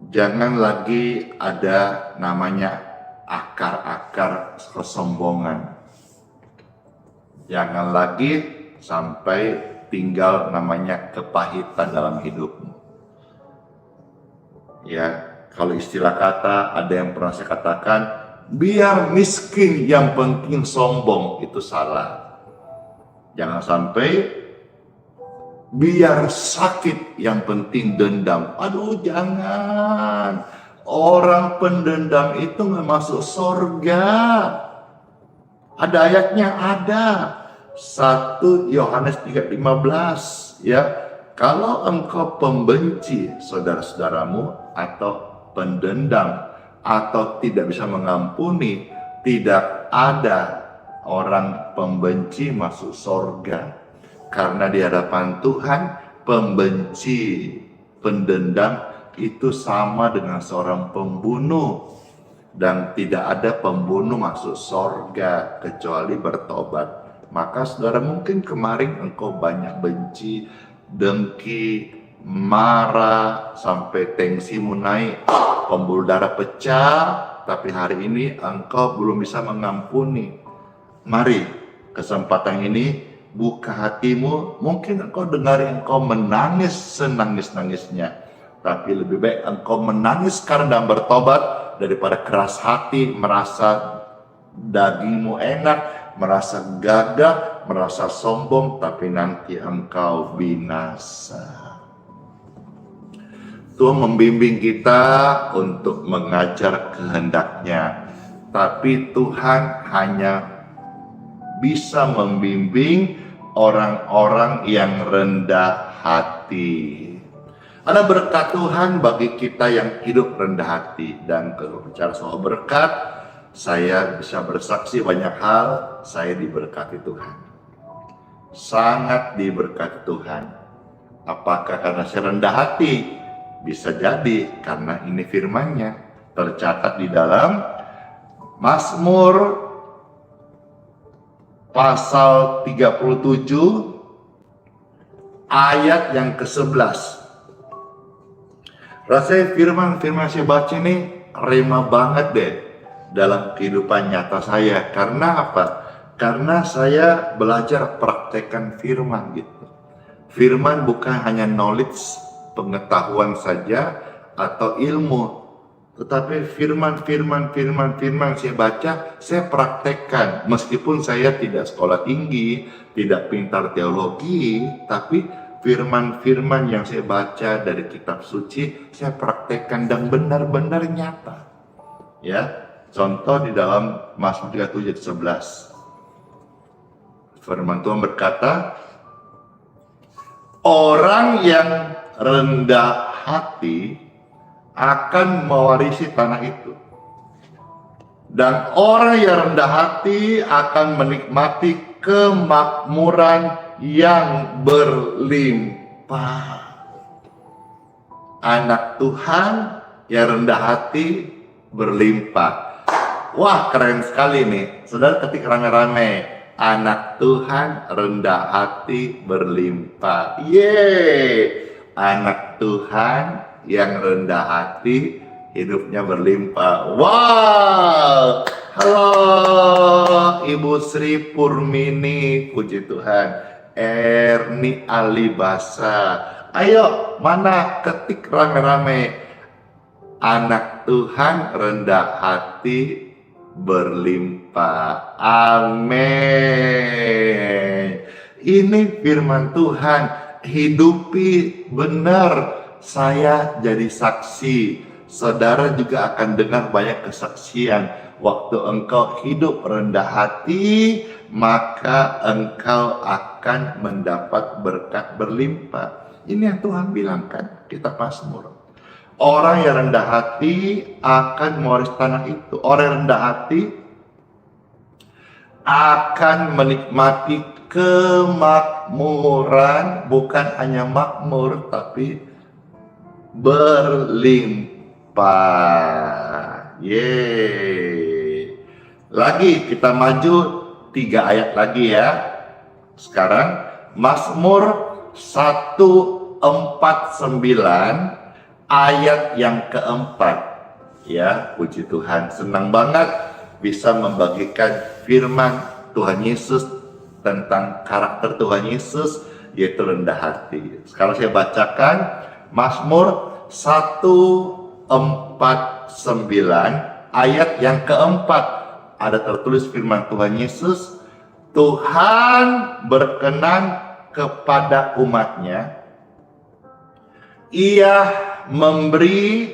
Jangan lagi ada namanya akar-akar kesombongan. Jangan lagi sampai tinggal namanya kepahitan dalam hidupmu. Ya, kalau istilah kata ada yang pernah saya katakan, biar miskin yang penting sombong, itu salah. Jangan sampai biar sakit yang penting dendam. Aduh, jangan. Orang pendendam itu nggak masuk surga. Ada ayatnya, ada. 1 Yohanes 3:15 ya. Kalau engkau pembenci saudara-saudaramu atau pendendam atau tidak bisa mengampuni, tidak ada orang pembenci masuk surga. Karena di hadapan Tuhan, pembenci, pendendam itu sama dengan seorang pembunuh. Dan tidak ada pembunuh masuk surga kecuali bertobat. Maka saudara, mungkin kemarin engkau banyak benci, dengki, marah, sampai tensimu naik, pembuluh darah pecah, tapi hari ini engkau belum bisa mengampuni. Mari, kesempatan ini buka hatimu. Mungkin engkau dengar engkau menangis senangis-nangisnya, tapi lebih baik engkau menangis karena bertobat daripada keras hati, merasa dagingmu enak, merasa gagah, merasa sombong, tapi nanti engkau binasa. Tuhan membimbing kita untuk mengajar kehendaknya, tapi Tuhan hanya bisa membimbing orang-orang yang rendah hati. Ada berkat Tuhan bagi kita yang hidup rendah hati. Dan kalau bicara soal berkat, saya bisa bersaksi banyak hal, saya diberkati Tuhan. Sangat diberkati Tuhan. Apakah karena saya rendah hati? Bisa jadi karena ini firman-Nya. tercatat di dalam Mazmur pasal 37 ayat yang ke-11. Rasanya firman-firman saya baca ini rema banget deh dalam kehidupan nyata saya. Karena apa? Karena saya belajar praktekkan firman gitu. Firman bukan hanya knowledge, pengetahuan saja atau ilmu, tetapi firman saya baca, saya praktekkan. Meskipun saya tidak sekolah tinggi, tidak pintar teologi, tapi firman-firman yang saya baca dari kitab suci, saya praktekkan dan benar-benar nyata. Ya, contoh di dalam Mazmur 37 ayat 11. Firman Tuhan berkata, orang yang rendah hati akan mewarisi tanah itu. Dan orang yang rendah hati akan menikmati kemakmuran yang berlimpah. Anak Tuhan yang rendah hati berlimpah. Wah, keren sekali nih. Saudara ketik rame-rame. Anak Tuhan rendah hati berlimpah. Yeay. Anak Tuhan yang rendah hati hidupnya berlimpah. Wow. Halo Ibu Sri Purmini, puji Tuhan. Erni Alibasa, ayo mana ketik rame-rame. Anak Tuhan rendah hati berlimpah. Amin. Ini firman Tuhan, hidupi benar. Saya jadi saksi. Saudara juga akan dengar banyak kesaksian. Waktu engkau hidup rendah hati, maka engkau akan mendapat berkat berlimpah. Ini yang Tuhan bilangkan, kitab Mazmur. Orang yang rendah hati akan mewaris tanah itu. Orang yang rendah hati akan menikmati kemakmuran, bukan hanya makmur, tapi berlimpah. Yeay. Lagi kita maju 3 ayat lagi ya. Sekarang Mazmur 149 ayat yang keempat. Ya, puji Tuhan. Senang banget bisa membagikan firman Tuhan Yesus tentang karakter Tuhan Yesus, yaitu rendah hati. Sekarang saya bacakan Mazmur 149 ayat yang keempat. Ada tertulis firman Tuhan Yesus, Tuhan berkenan kepada umatnya, Ia memberi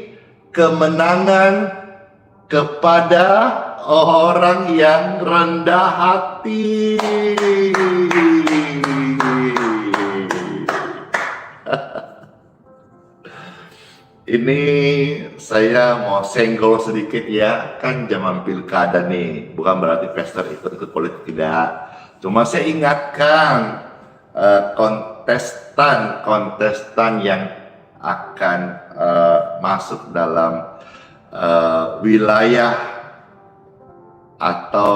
kemenangan kepada orang yang rendah hati. Ini saya mau senggol sedikit ya, kan zaman pilkada nih, bukan berarti Pastor ikut-ikut politik, tidak. Cuma saya ingatkan kontestan yang akan masuk dalam wilayah atau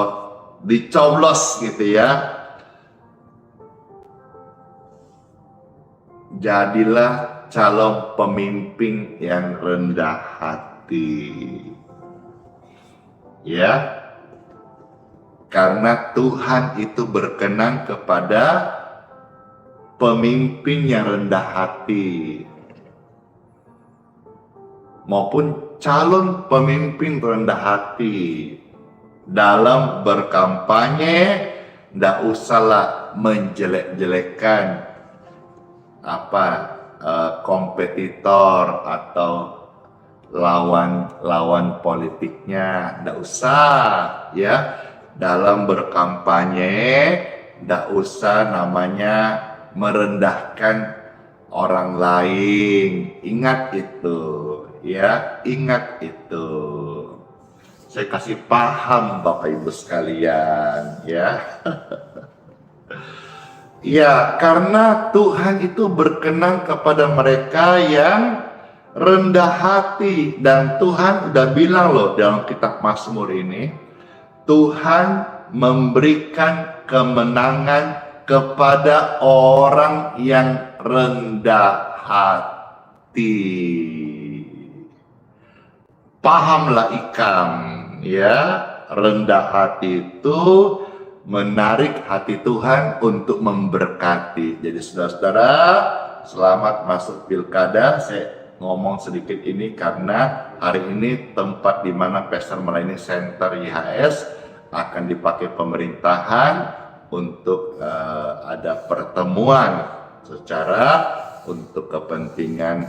dicoblos gitu ya. Jadilah calon pemimpin yang rendah hati. Ya. Karena Tuhan itu berkenan kepada pemimpin yang rendah hati. Maupun calon pemimpin rendah hati. Dalam berkampanye, tidak usahlah menjelek-jelekan kompetitor atau lawan politiknya, tidak usah ya. Dalam berkampanye tidak usah namanya merendahkan orang lain. Ingat itu ya, ingat itu. Saya kasih paham Bapak Ibu sekalian ya. Ya, karena Tuhan itu berkenan kepada mereka yang rendah hati. Dan Tuhan udah bilang loh dalam kitab Mazmur ini, Tuhan memberikan kemenangan kepada orang yang rendah hati. Pahamlah Ikam, ya, rendah hati itu menarik hati Tuhan untuk memberkati. Jadi saudara-saudara, selamat masuk pilkada. Saya ngomong sedikit ini karena hari ini tempat di mana Pastor melayani Center YHS akan dipakai pemerintahan untuk ada pertemuan secara untuk kepentingan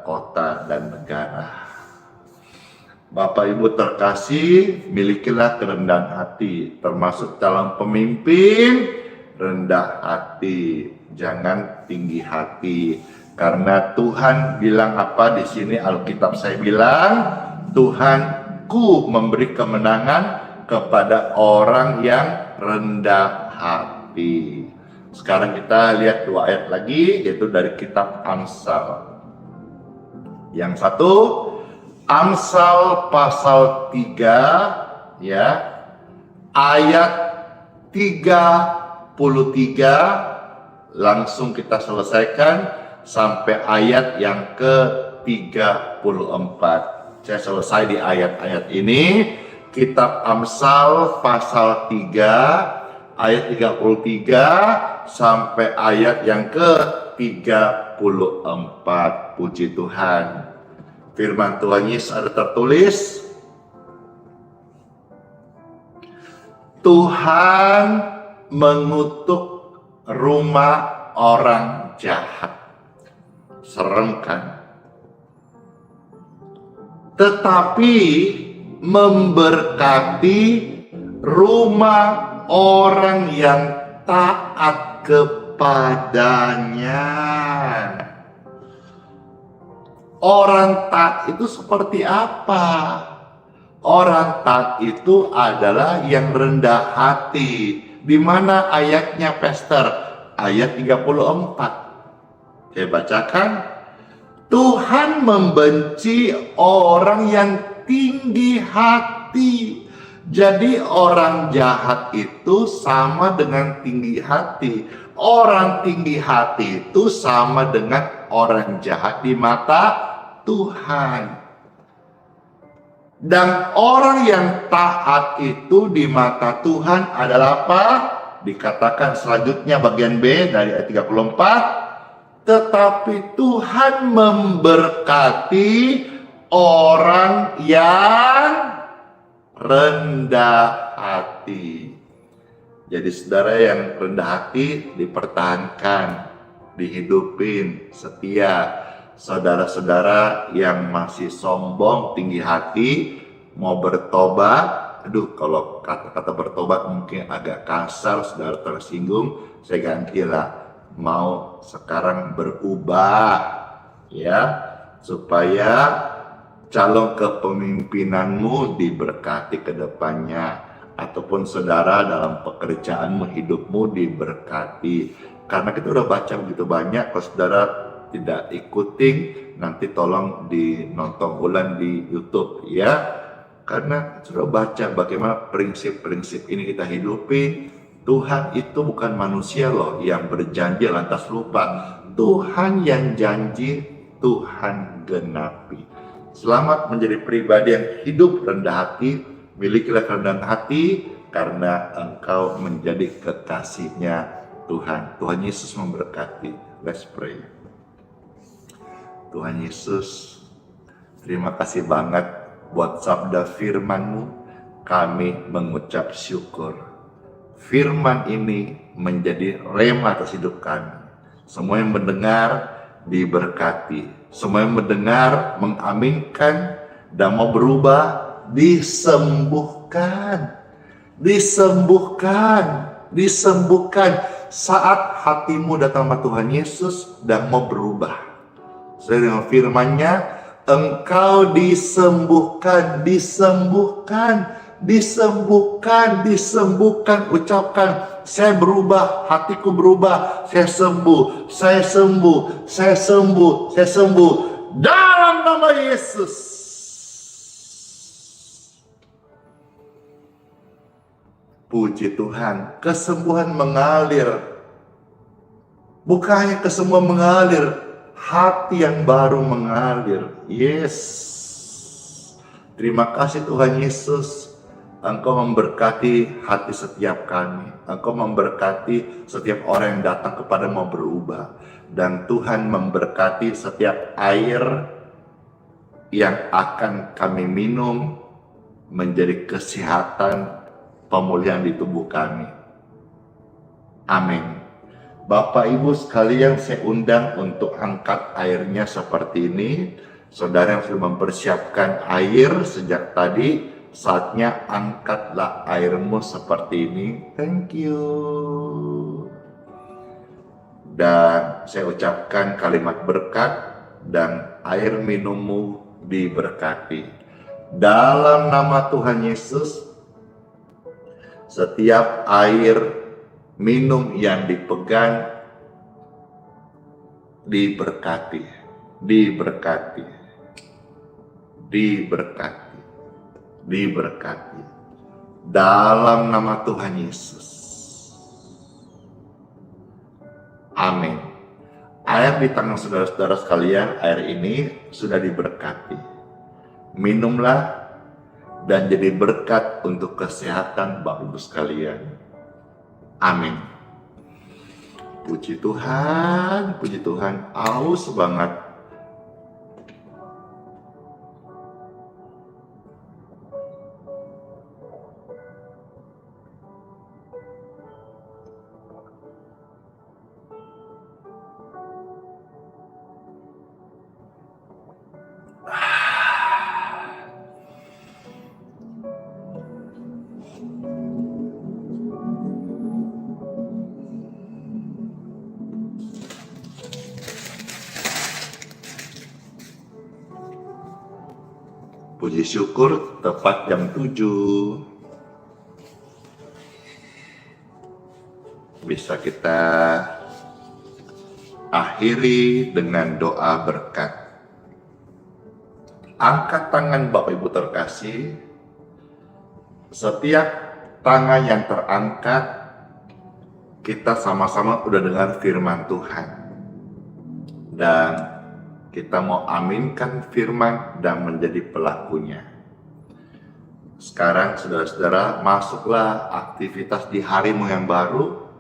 kota dan negara. Bapak Ibu terkasih, milikilah kerendahan hati, termasuk calon pemimpin, rendah hati, jangan tinggi hati. Karena Tuhan bilang apa di sini, Alkitab saya bilang, Tuhanku memberi kemenangan kepada orang yang rendah hati. Sekarang kita lihat 2 ayat lagi, yaitu dari kitab Amsal. Yang satu, Amsal pasal 3, ya, ayat 33, langsung kita selesaikan sampai ayat yang ke-34. Saya selesai di ayat-ayat ini. Kitab Amsal pasal 3 ayat 33 sampai ayat yang ke-34. Puji Tuhan. Firman Tuhan Yesus ada tertulis, Tuhan mengutuk rumah orang jahat. Serem kan? Tetapi memberkati rumah orang yang taat kepadanya. Orang taat itu seperti apa? Orang taat itu adalah yang rendah hati. Di mana ayatnya, Pastor? Ayat 34. Saya bacakan. Tuhan membenci orang yang tinggi hati. Jadi orang jahat itu sama dengan tinggi hati. Orang tinggi hati itu sama dengan orang jahat di mata Tuhan. Dan orang yang taat itu di mata Tuhan adalah apa? Dikatakan selanjutnya bagian B dari ayat 34. Tetapi Tuhan memberkati orang yang rendah hati. Jadi saudara yang rendah hati dipertahankan, dihidupin, setia. Saudara-saudara yang masih sombong, tinggi hati, mau bertobat, aduh kalau kata-kata bertobat mungkin agak kasar, saudara tersinggung, saya gantilah, mau sekarang berubah, ya, supaya calon kepemimpinanmu diberkati ke depannya, ataupun saudara dalam pekerjaanmu, hidupmu diberkati. Karena kita udah baca begitu banyak, kalau saudara tidak ikutin, nanti tolong dinonton ulang di YouTube, ya. Karena sudah baca bagaimana prinsip-prinsip ini kita hidupi. Tuhan itu bukan manusia loh yang berjanji lantas lupa. Tuhan yang janji, Tuhan genapi. Selamat menjadi pribadi yang hidup rendah hati. Milikilah kerendahan hati karena engkau menjadi kekasihnya Tuhan. Tuhan Yesus memberkati. Let's pray. Tuhan Yesus, terima kasih banget buat sabda firman-Mu. Kami mengucap syukur. Firman ini menjadi rema atas hidup kami. Semua yang mendengar diberkati. Semua yang mendengar mengaminkan dan mau berubah disembuhkan. Disembuhkan. Disembuhkan saat hatimu datang kepada Tuhan Yesus dan mau berubah. Dengan firman-Nya, engkau disembuhkan, disembuhkan, disembuhkan, disembuhkan. Ucapkan, saya berubah, hatiku berubah, saya sembuh, saya sembuh, saya sembuh, saya sembuh. dalam nama Yesus. Puji Tuhan, kesembuhan mengalir. Bukan hanya kesembuhan mengalir, hati yang baru mengalir. Yes. Terima kasih Tuhan Yesus. Engkau memberkati hati setiap kami. Engkau memberkati setiap orang yang datang kepada mau berubah. Dan Tuhan memberkati setiap air yang akan kami minum menjadi kesehatan pemulihan di tubuh kami. Amin. Bapak Ibu sekalian, saya undang untuk angkat airnya seperti ini. Saudara yang sudah mempersiapkan air sejak tadi, saatnya angkatlah airmu seperti ini. Thank you. Dan saya ucapkan kalimat berkat dan air minummu diberkati. Dalam nama Tuhan Yesus, setiap air minum yang dipegang diberkati, diberkati, diberkati, diberkati. Dalam nama Tuhan Yesus. Amin. Air di tangan saudara-saudara sekalian, air ini sudah diberkati. Minumlah dan jadi berkat untuk kesehatan Bapak Ibu sekalian. Amin. Puji Tuhan, puji Tuhan. Aus banget. Puji syukur tepat jam 7. Bisa kita akhiri dengan doa berkat. Angkat tangan Bapak Ibu terkasih. Setiap tangan yang terangkat, kita sama-sama udah dengar firman Tuhan. Dan kita mau aminkan firman dan menjadi pelakunya. Sekarang saudara-saudara, masuklah aktivitas di harimu yang baru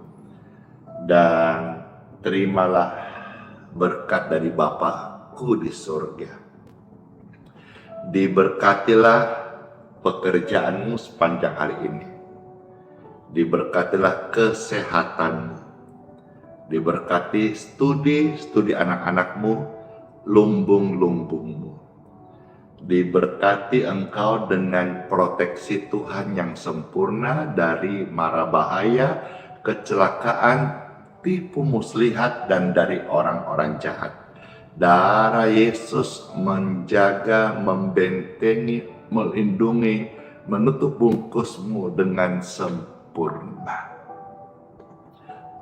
dan terimalah berkat dari Bapakku di surga. Diberkatilah pekerjaanmu sepanjang hari ini. Diberkatilah kesehatanmu. Diberkati studi anak-anakmu, lumbung-lumbungmu. Diberkati engkau dengan proteksi Tuhan yang sempurna dari mara bahaya, kecelakaan, tipu muslihat, dan dari orang-orang jahat. Darah Yesus menjaga, membentengi, melindungi, menutup bungkusmu dengan sempurna.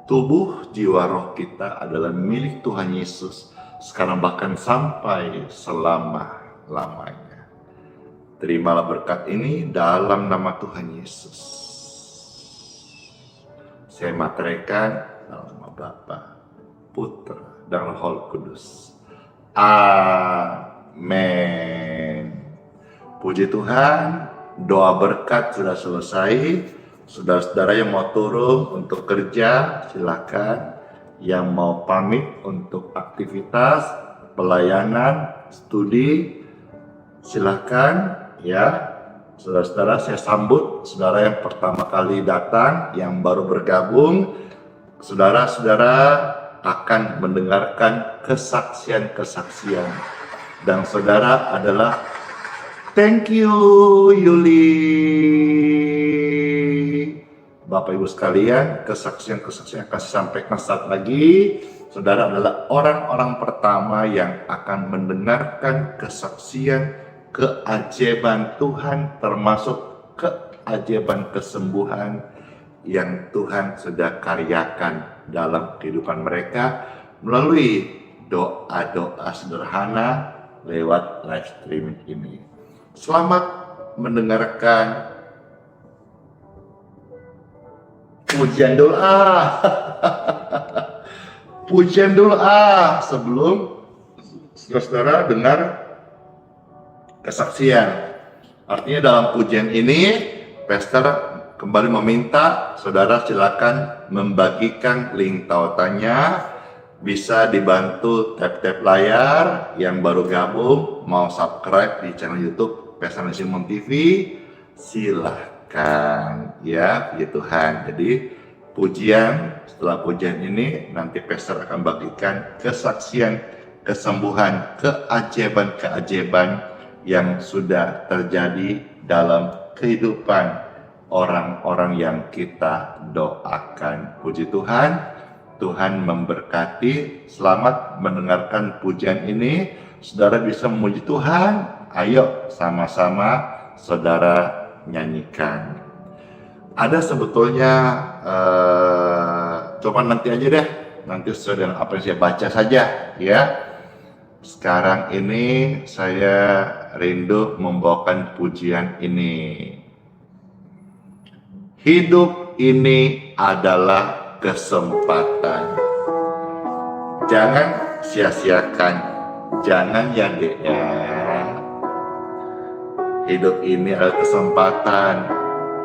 Tubuh, jiwa, roh kita adalah milik Tuhan Yesus, sekarang bahkan sampai selama-lamanya. Terimalah berkat ini dalam nama Tuhan Yesus. Saya materaikan dalam nama Bapa, Putra, dan Roh Kudus. Amin. Puji Tuhan, doa berkat sudah selesai. Saudara-saudara yang mau turun untuk kerja, silakan. Yang mau pamit untuk aktivitas, pelayanan, studi, silakan ya. Saudara-saudara, saya sambut saudara yang pertama kali datang, yang baru bergabung. Saudara-saudara akan mendengarkan kesaksian-kesaksian. Dan saudara adalah, thank you Yuli. Bapak Ibu sekalian, kesaksian-kesaksian yang kasih sampaikan saat lagi, saudara adalah orang-orang pertama yang akan mendengarkan kesaksian keajaiban Tuhan, termasuk keajaiban kesembuhan yang Tuhan sudah karyakan dalam kehidupan mereka melalui doa-doa sederhana lewat live streaming ini. Selamat mendengarkan pujian doa. Pujian doa sebelum saudara dengar kesaksian. Artinya dalam pujian ini, pastor kembali meminta saudara silakan membagikan link tautannya. Bisa dibantu tap-tap layar yang baru gabung, mau subscribe di channel YouTube Pastor Simon TV, silahkan ya, puji Tuhan. Jadi pujian, setelah pujian ini nanti pastor akan bagikan kesaksian, kesembuhan, keajaiban-keajaiban yang sudah terjadi dalam kehidupan orang-orang yang kita doakan. Puji Tuhan. Tuhan memberkati. Selamat mendengarkan pujian ini. Saudara bisa memuji Tuhan. Ayo sama-sama saudara nyanyikan. Ada sebetulnya, coba nanti aja deh. Nanti sesuai dengan apa yang saya baca saja ya. Sekarang ini saya rindu membawakan pujian ini. Hidup ini adalah kesempatan. Jangan sia-siakan, jangan ya dek ya. Hidup ini adalah kesempatan.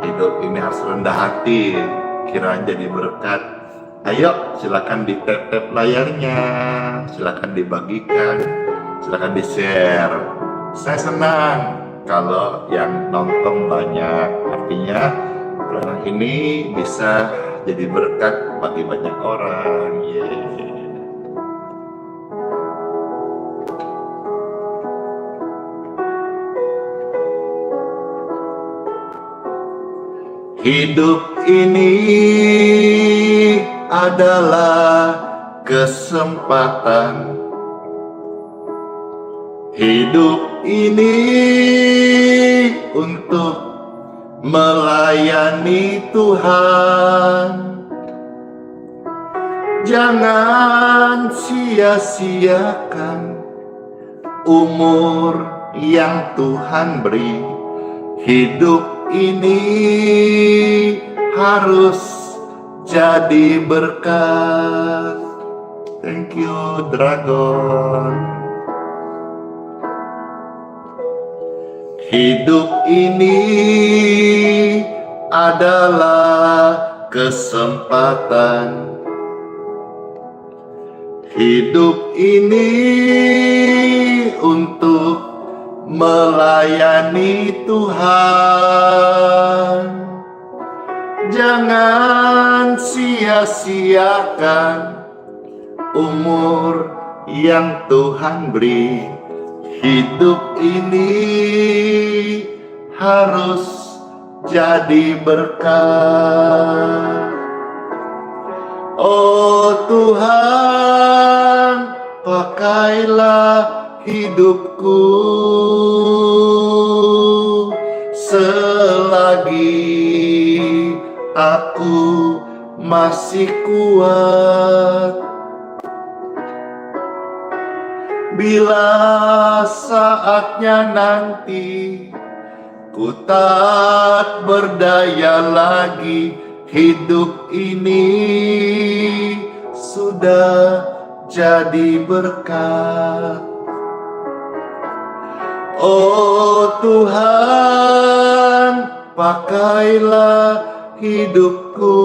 Hidup ini harus rendah hati, kiranya jadi berkat. Ayo silakan di tap-tap layarnya, silakan dibagikan, silakan di-share. Saya senang kalau yang nonton banyak, artinya pelayanan ini bisa jadi berkat bagi banyak orang. Hidup ini adalah kesempatan. Hidup ini untuk melayani Tuhan. Jangan sia-siakan umur yang Tuhan beri. Hidup ini harus jadi berkat. Thank you, Dragon. Hidup ini adalah kesempatan. Hidup ini untuk melayani Tuhan. Jangan sia-siakan umur yang Tuhan beri. Hidup ini harus jadi berkat. Oh Tuhan, pakailah hidupku selagi aku masih kuat. Bila saatnya nanti ku tak berdaya lagi, hidup ini sudah jadi berkat. Oh Tuhan, pakailah hidupku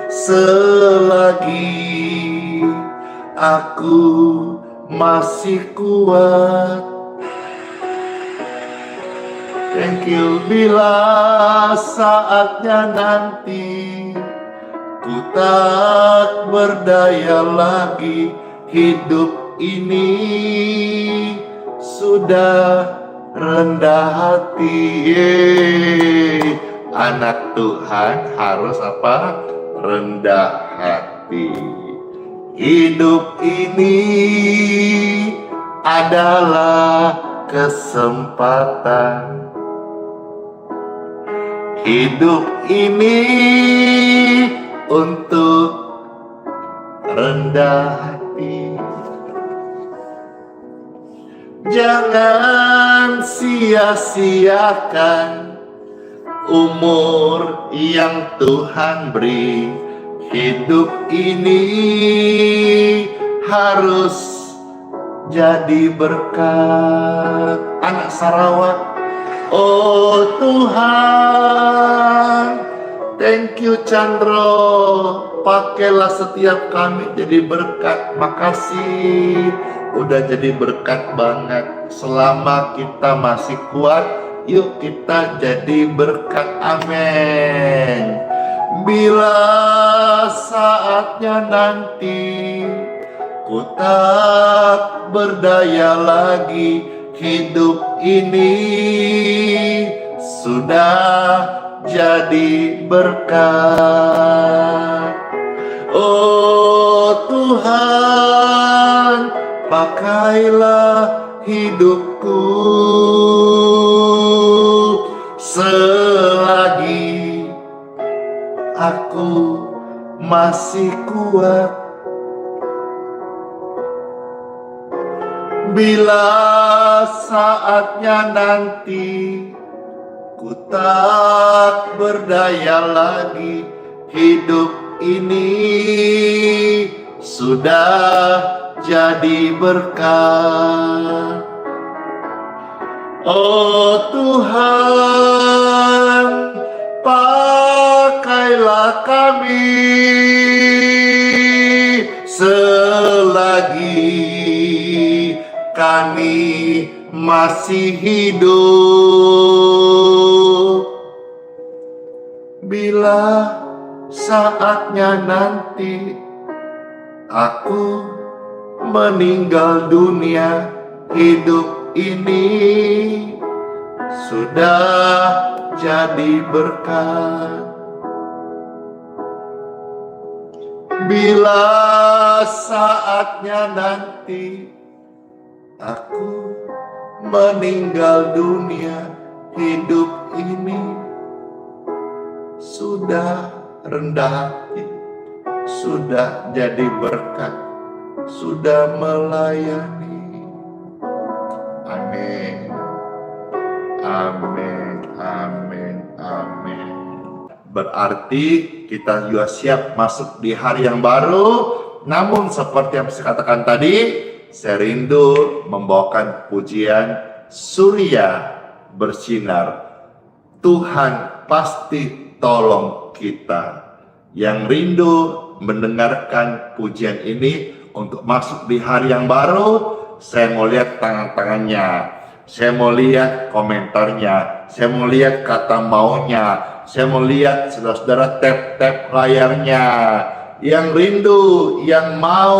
selagi aku masih kuat. Thank you. Bila saatnya nanti ku tak berdaya lagi, hidup ini sudah rendah hati. Anak Tuhan harus apa? Rendah hati. Hidup ini adalah kesempatan. Hidup ini untuk rendah hati. Jangan sia-siakan umur yang Tuhan beri. Hidup ini harus jadi berkat. Anak Sarawak, oh Tuhan, thank you Chandro. Pakailah setiap kami jadi berkat. Makasih, udah jadi berkat banget. Selama kita masih kuat, yuk kita jadi berkat. Amin. Bila saatnya nanti ku tak berdaya lagi, hidup ini sudah jadi berkat. Oh Tuhan, pakailah hidupku selagi aku masih kuat. Bila saatnya nanti ku tak berdaya lagi, hidup ini sudah jadi berkat. Oh Tuhan, pakailah kami selagi kami masih hidup. Bila saatnya nanti aku meninggal dunia, hidup ini sudah jadi berkat. Bila saatnya nanti aku meninggal dunia, hidup ini sudah rendah hati, sudah jadi berkat, sudah melayani. Amin. Amin. Amin. Amin. Berarti kita juga siap masuk di hari yang baru. Namun seperti yang saya katakan tadi, saya rindu membawakan pujian Surya Bersinar. Tuhan pasti tolong kita. Yang rindu mendengarkan pujian ini untuk masuk di hari yang baru, saya mau lihat tangan-tangannya, saya mau lihat komentarnya, saya mau lihat kata maunya, saya mau lihat saudara-saudara tap-tap layarnya. Yang rindu, yang mau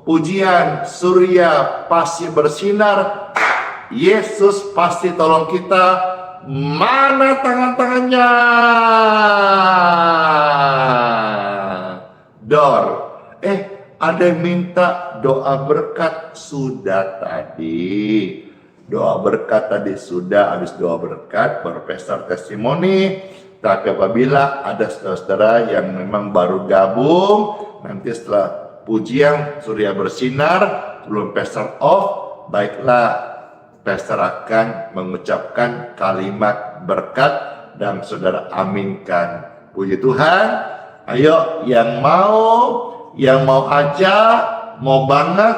pujian Surya pasti bersinar, Yesus pasti tolong kita. Mana tangan-tangannya? Dor. Ada yang minta doa berkat. Sudah tadi. Doa berkat tadi sudah. Habis doa berkat baru pesta testimoni. Tapi apabila ada saudara-saudara yang memang baru gabung, nanti setelah pujian Surya Bersinar sebelum pesta off, baiklah pastor akan mengucapkan kalimat berkat dan saudara aminkan. Puji Tuhan. Ayo yang mau ajak, mau banget,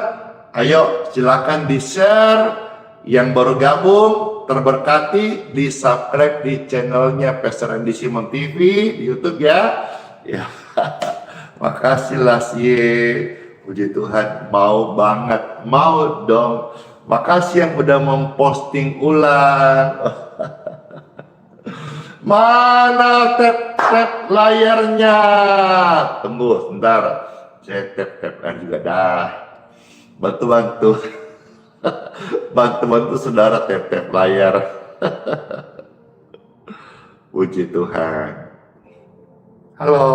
ayo silakan di-share. Yang baru gabung terberkati, di subscribe di channelnya Pastor Andy Simon TV di YouTube ya. Ya. Makasih Lasye. Puji Tuhan, mau banget, mau dong. Makasih yang udah memposting ulang. Mana tap-tap layarnya? Tunggu sebentar, saya tap-tap juga dah. Bantu-bantu. Bantu-bantu saudara tap-tap layar. Puji Tuhan. Halo.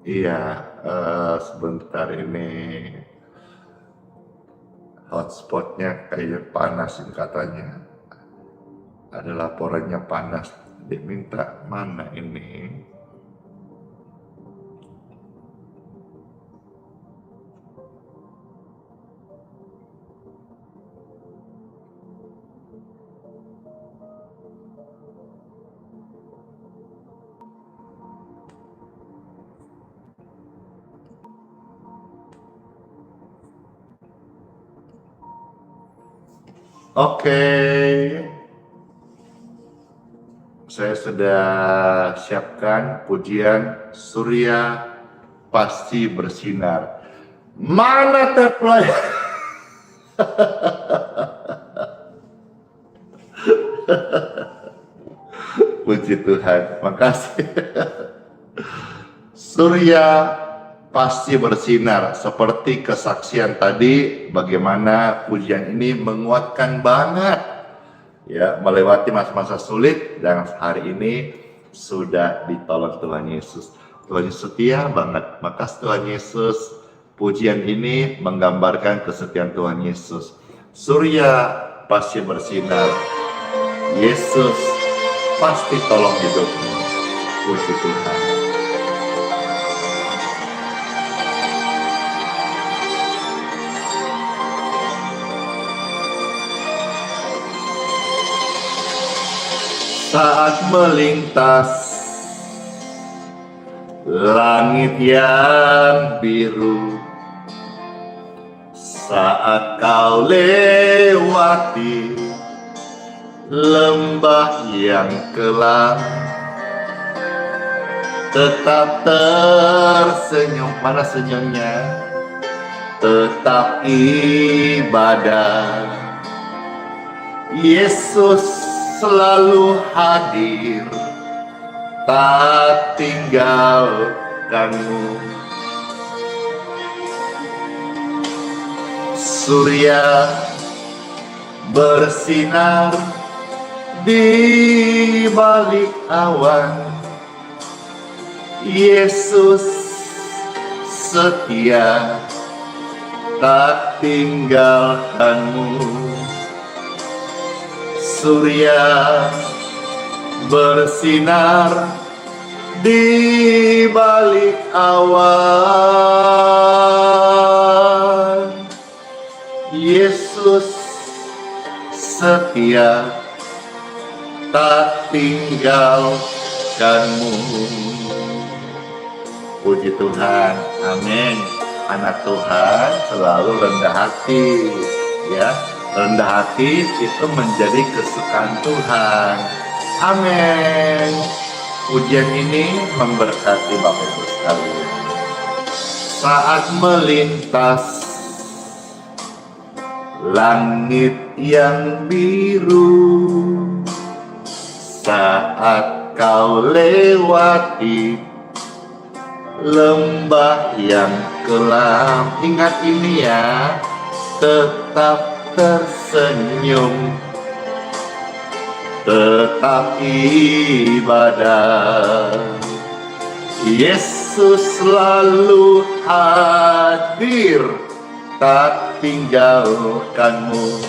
Iya, sebentar ini hotspotnya kayak panas katanya. Ada laporannya panas. Diminta mana ini? Oke, saya sudah siapkan pujian Surya Pasti Bersinar. Mana tagline? Puji Tuhan, makasih. Surya pasti bersinar, seperti kesaksian tadi, bagaimana pujian ini menguatkan banget ya, melewati masa-masa sulit, dan hari ini sudah ditolong Tuhan Yesus. Tuhan Yesus setia banget, maka Tuhan Yesus, pujian ini menggambarkan kesetiaan Tuhan Yesus. Surya pasti bersinar, Yesus pasti tolong hidupmu. Puji Tuhan. Saat melintas langit yang biru, saat kau lewati lembah yang kelam, tetap tersenyum. Mana senyumnya? Tetap ibadah. Yesus selalu hadir, tak tinggalkanmu. Surya bersinar di balik awan, Yesus setia, tak tinggalkanmu. Surya bersinar di balik awan, Yesus setia, tak tinggalkanmu. Puji Tuhan, amin. Anak Tuhan selalu rendah hati, ya. Rendah hati itu menjadi kesukaan Tuhan. Amin. Pujian ini memberkati Bapak Ibu sekalian. Saat melintas langit yang biru, saat kau lewati lembah yang kelam, ingat ini ya, tetap tersenyum, tetap ibadah. Yesus selalu hadir, tak tinggalkanmu.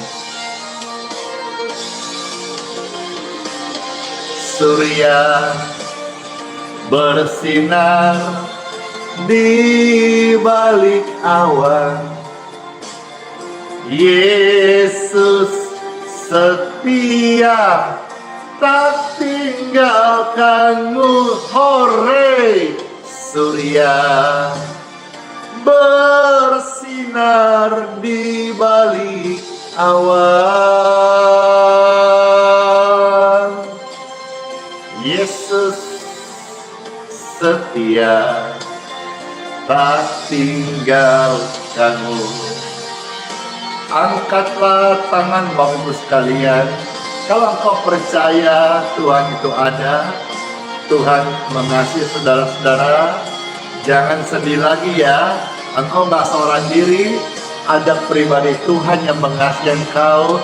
Surya bersinar di balik awan, Yesus setia, tak tinggalkanmu. Hore, surya bersinar di balik awan, Yesus setia, tak tinggalkanmu. Angkatlah tangan Bapak Ibu sekalian. Kalau engkau percaya Tuhan itu ada, Tuhan mengasihi saudara-saudara, jangan sedih lagi ya. Engkau nggak seorang diri, ada pribadi Tuhan yang mengasihi engkau.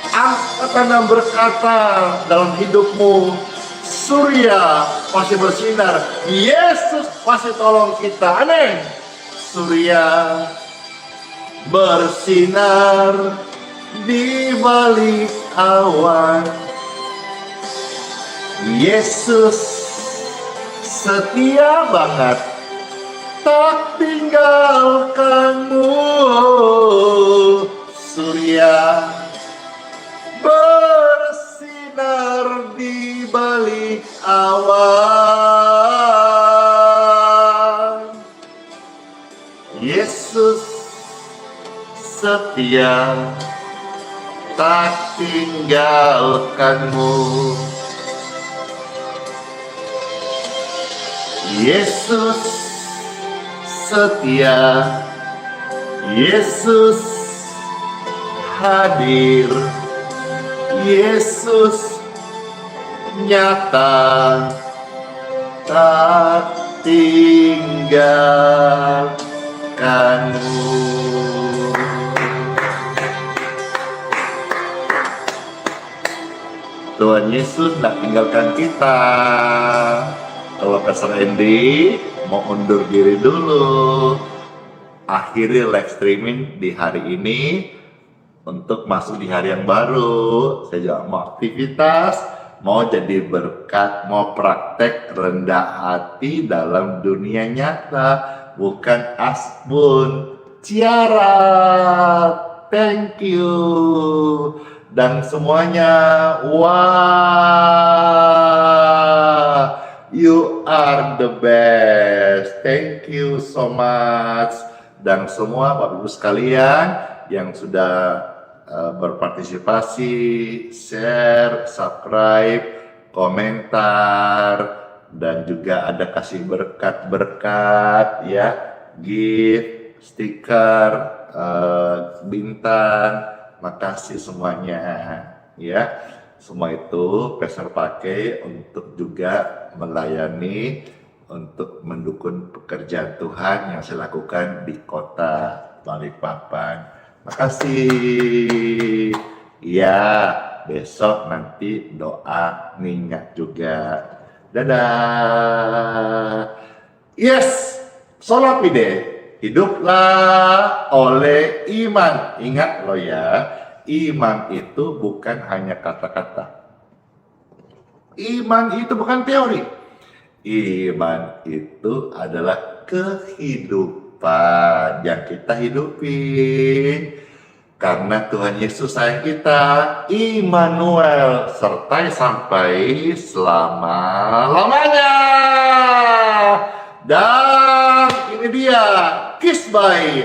Angkat dan berkata dalam hidupmu, surya pasti bersinar, Yesus pasti tolong kita. Amin. Surya bersinar di balik awan, Yesus setia banget, tak tinggalkanmu. Surya bersinar di balik awan, Yesus setia, tak tinggalkanmu. Yesus setia, Yesus hadir, Yesus nyata, tak tinggalkanmu. Tuhan Yesus tidak tinggalkan kita. Kalau Pastor Andy mau undur diri dulu, akhiri live streaming di hari ini untuk masuk di hari yang baru. Saya juga mau aktivitas, mau jadi berkat, mau praktek rendah hati dalam dunia nyata, bukan asbun. Ciara, thank you. Dan semuanya, wah, you are the best. Thank you so much. Dan semua Bapak Ibu sekalian yang sudah berpartisipasi, share, subscribe, komentar, dan juga ada kasih berkat-berkat ya, gift, stiker, bintang. Makasih semuanya ya. Semua itu Pastor pakai untuk juga melayani, untuk mendukung pekerjaan Tuhan yang saya lakukan di kota Balikpapan. Makasih. Ya, besok nanti doa minyak juga. Dadah. Yes, Solapide. Hiduplah oleh iman. Ingat loh ya, iman itu bukan hanya kata-kata. Iman itu bukan teori. Iman itu adalah kehidupan yang kita hidupin. Karena Tuhan Yesus sayang kita, Immanuel, sertai sampai selama-lamanya. Dan ini dia, Kiss by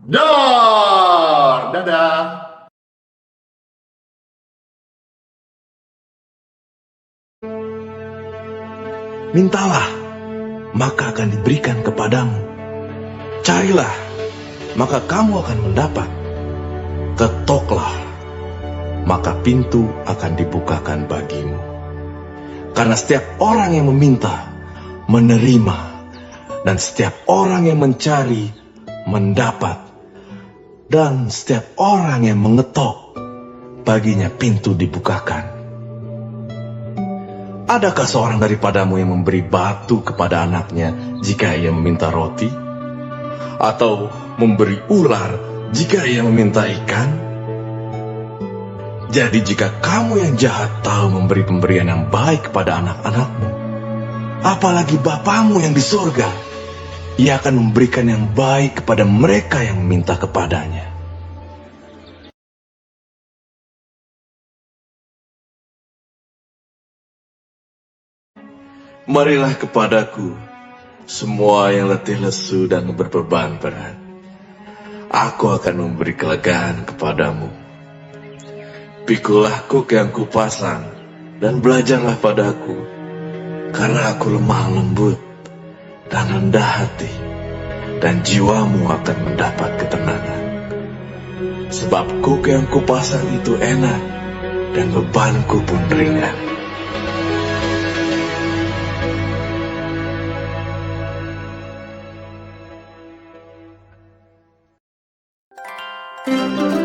Dor. Dadah. Mintalah, maka akan diberikan kepadamu. Carilah, maka kamu akan mendapat. Ketoklah, maka pintu akan dibukakan bagimu. Karena setiap orang yang meminta, menerima, dan setiap orang yang mencari, mendapat. Dan setiap orang yang mengetok, baginya pintu dibukakan. Adakah seorang daripadamu yang memberi batu kepada anaknya jika ia meminta roti? Atau memberi ular jika ia meminta ikan? Jadi jika kamu yang jahat tahu memberi pemberian yang baik kepada anak-anakmu, apalagi Bapamu yang di surga, Ia akan memberikan yang baik kepada mereka yang meminta kepadanya. Marilah kepadaku, semua yang letih lesu dan berbeban berat. Aku akan memberi kelegaan kepadamu. Pikulah kuk yang kupasang, dan belajarlah padaku, karena aku lemah lembut dan rendah hati, dan jiwamu akan mendapat ketenangan. Sebab kuk yang kupasang itu enak, dan bebanku pun ringan. Thank you.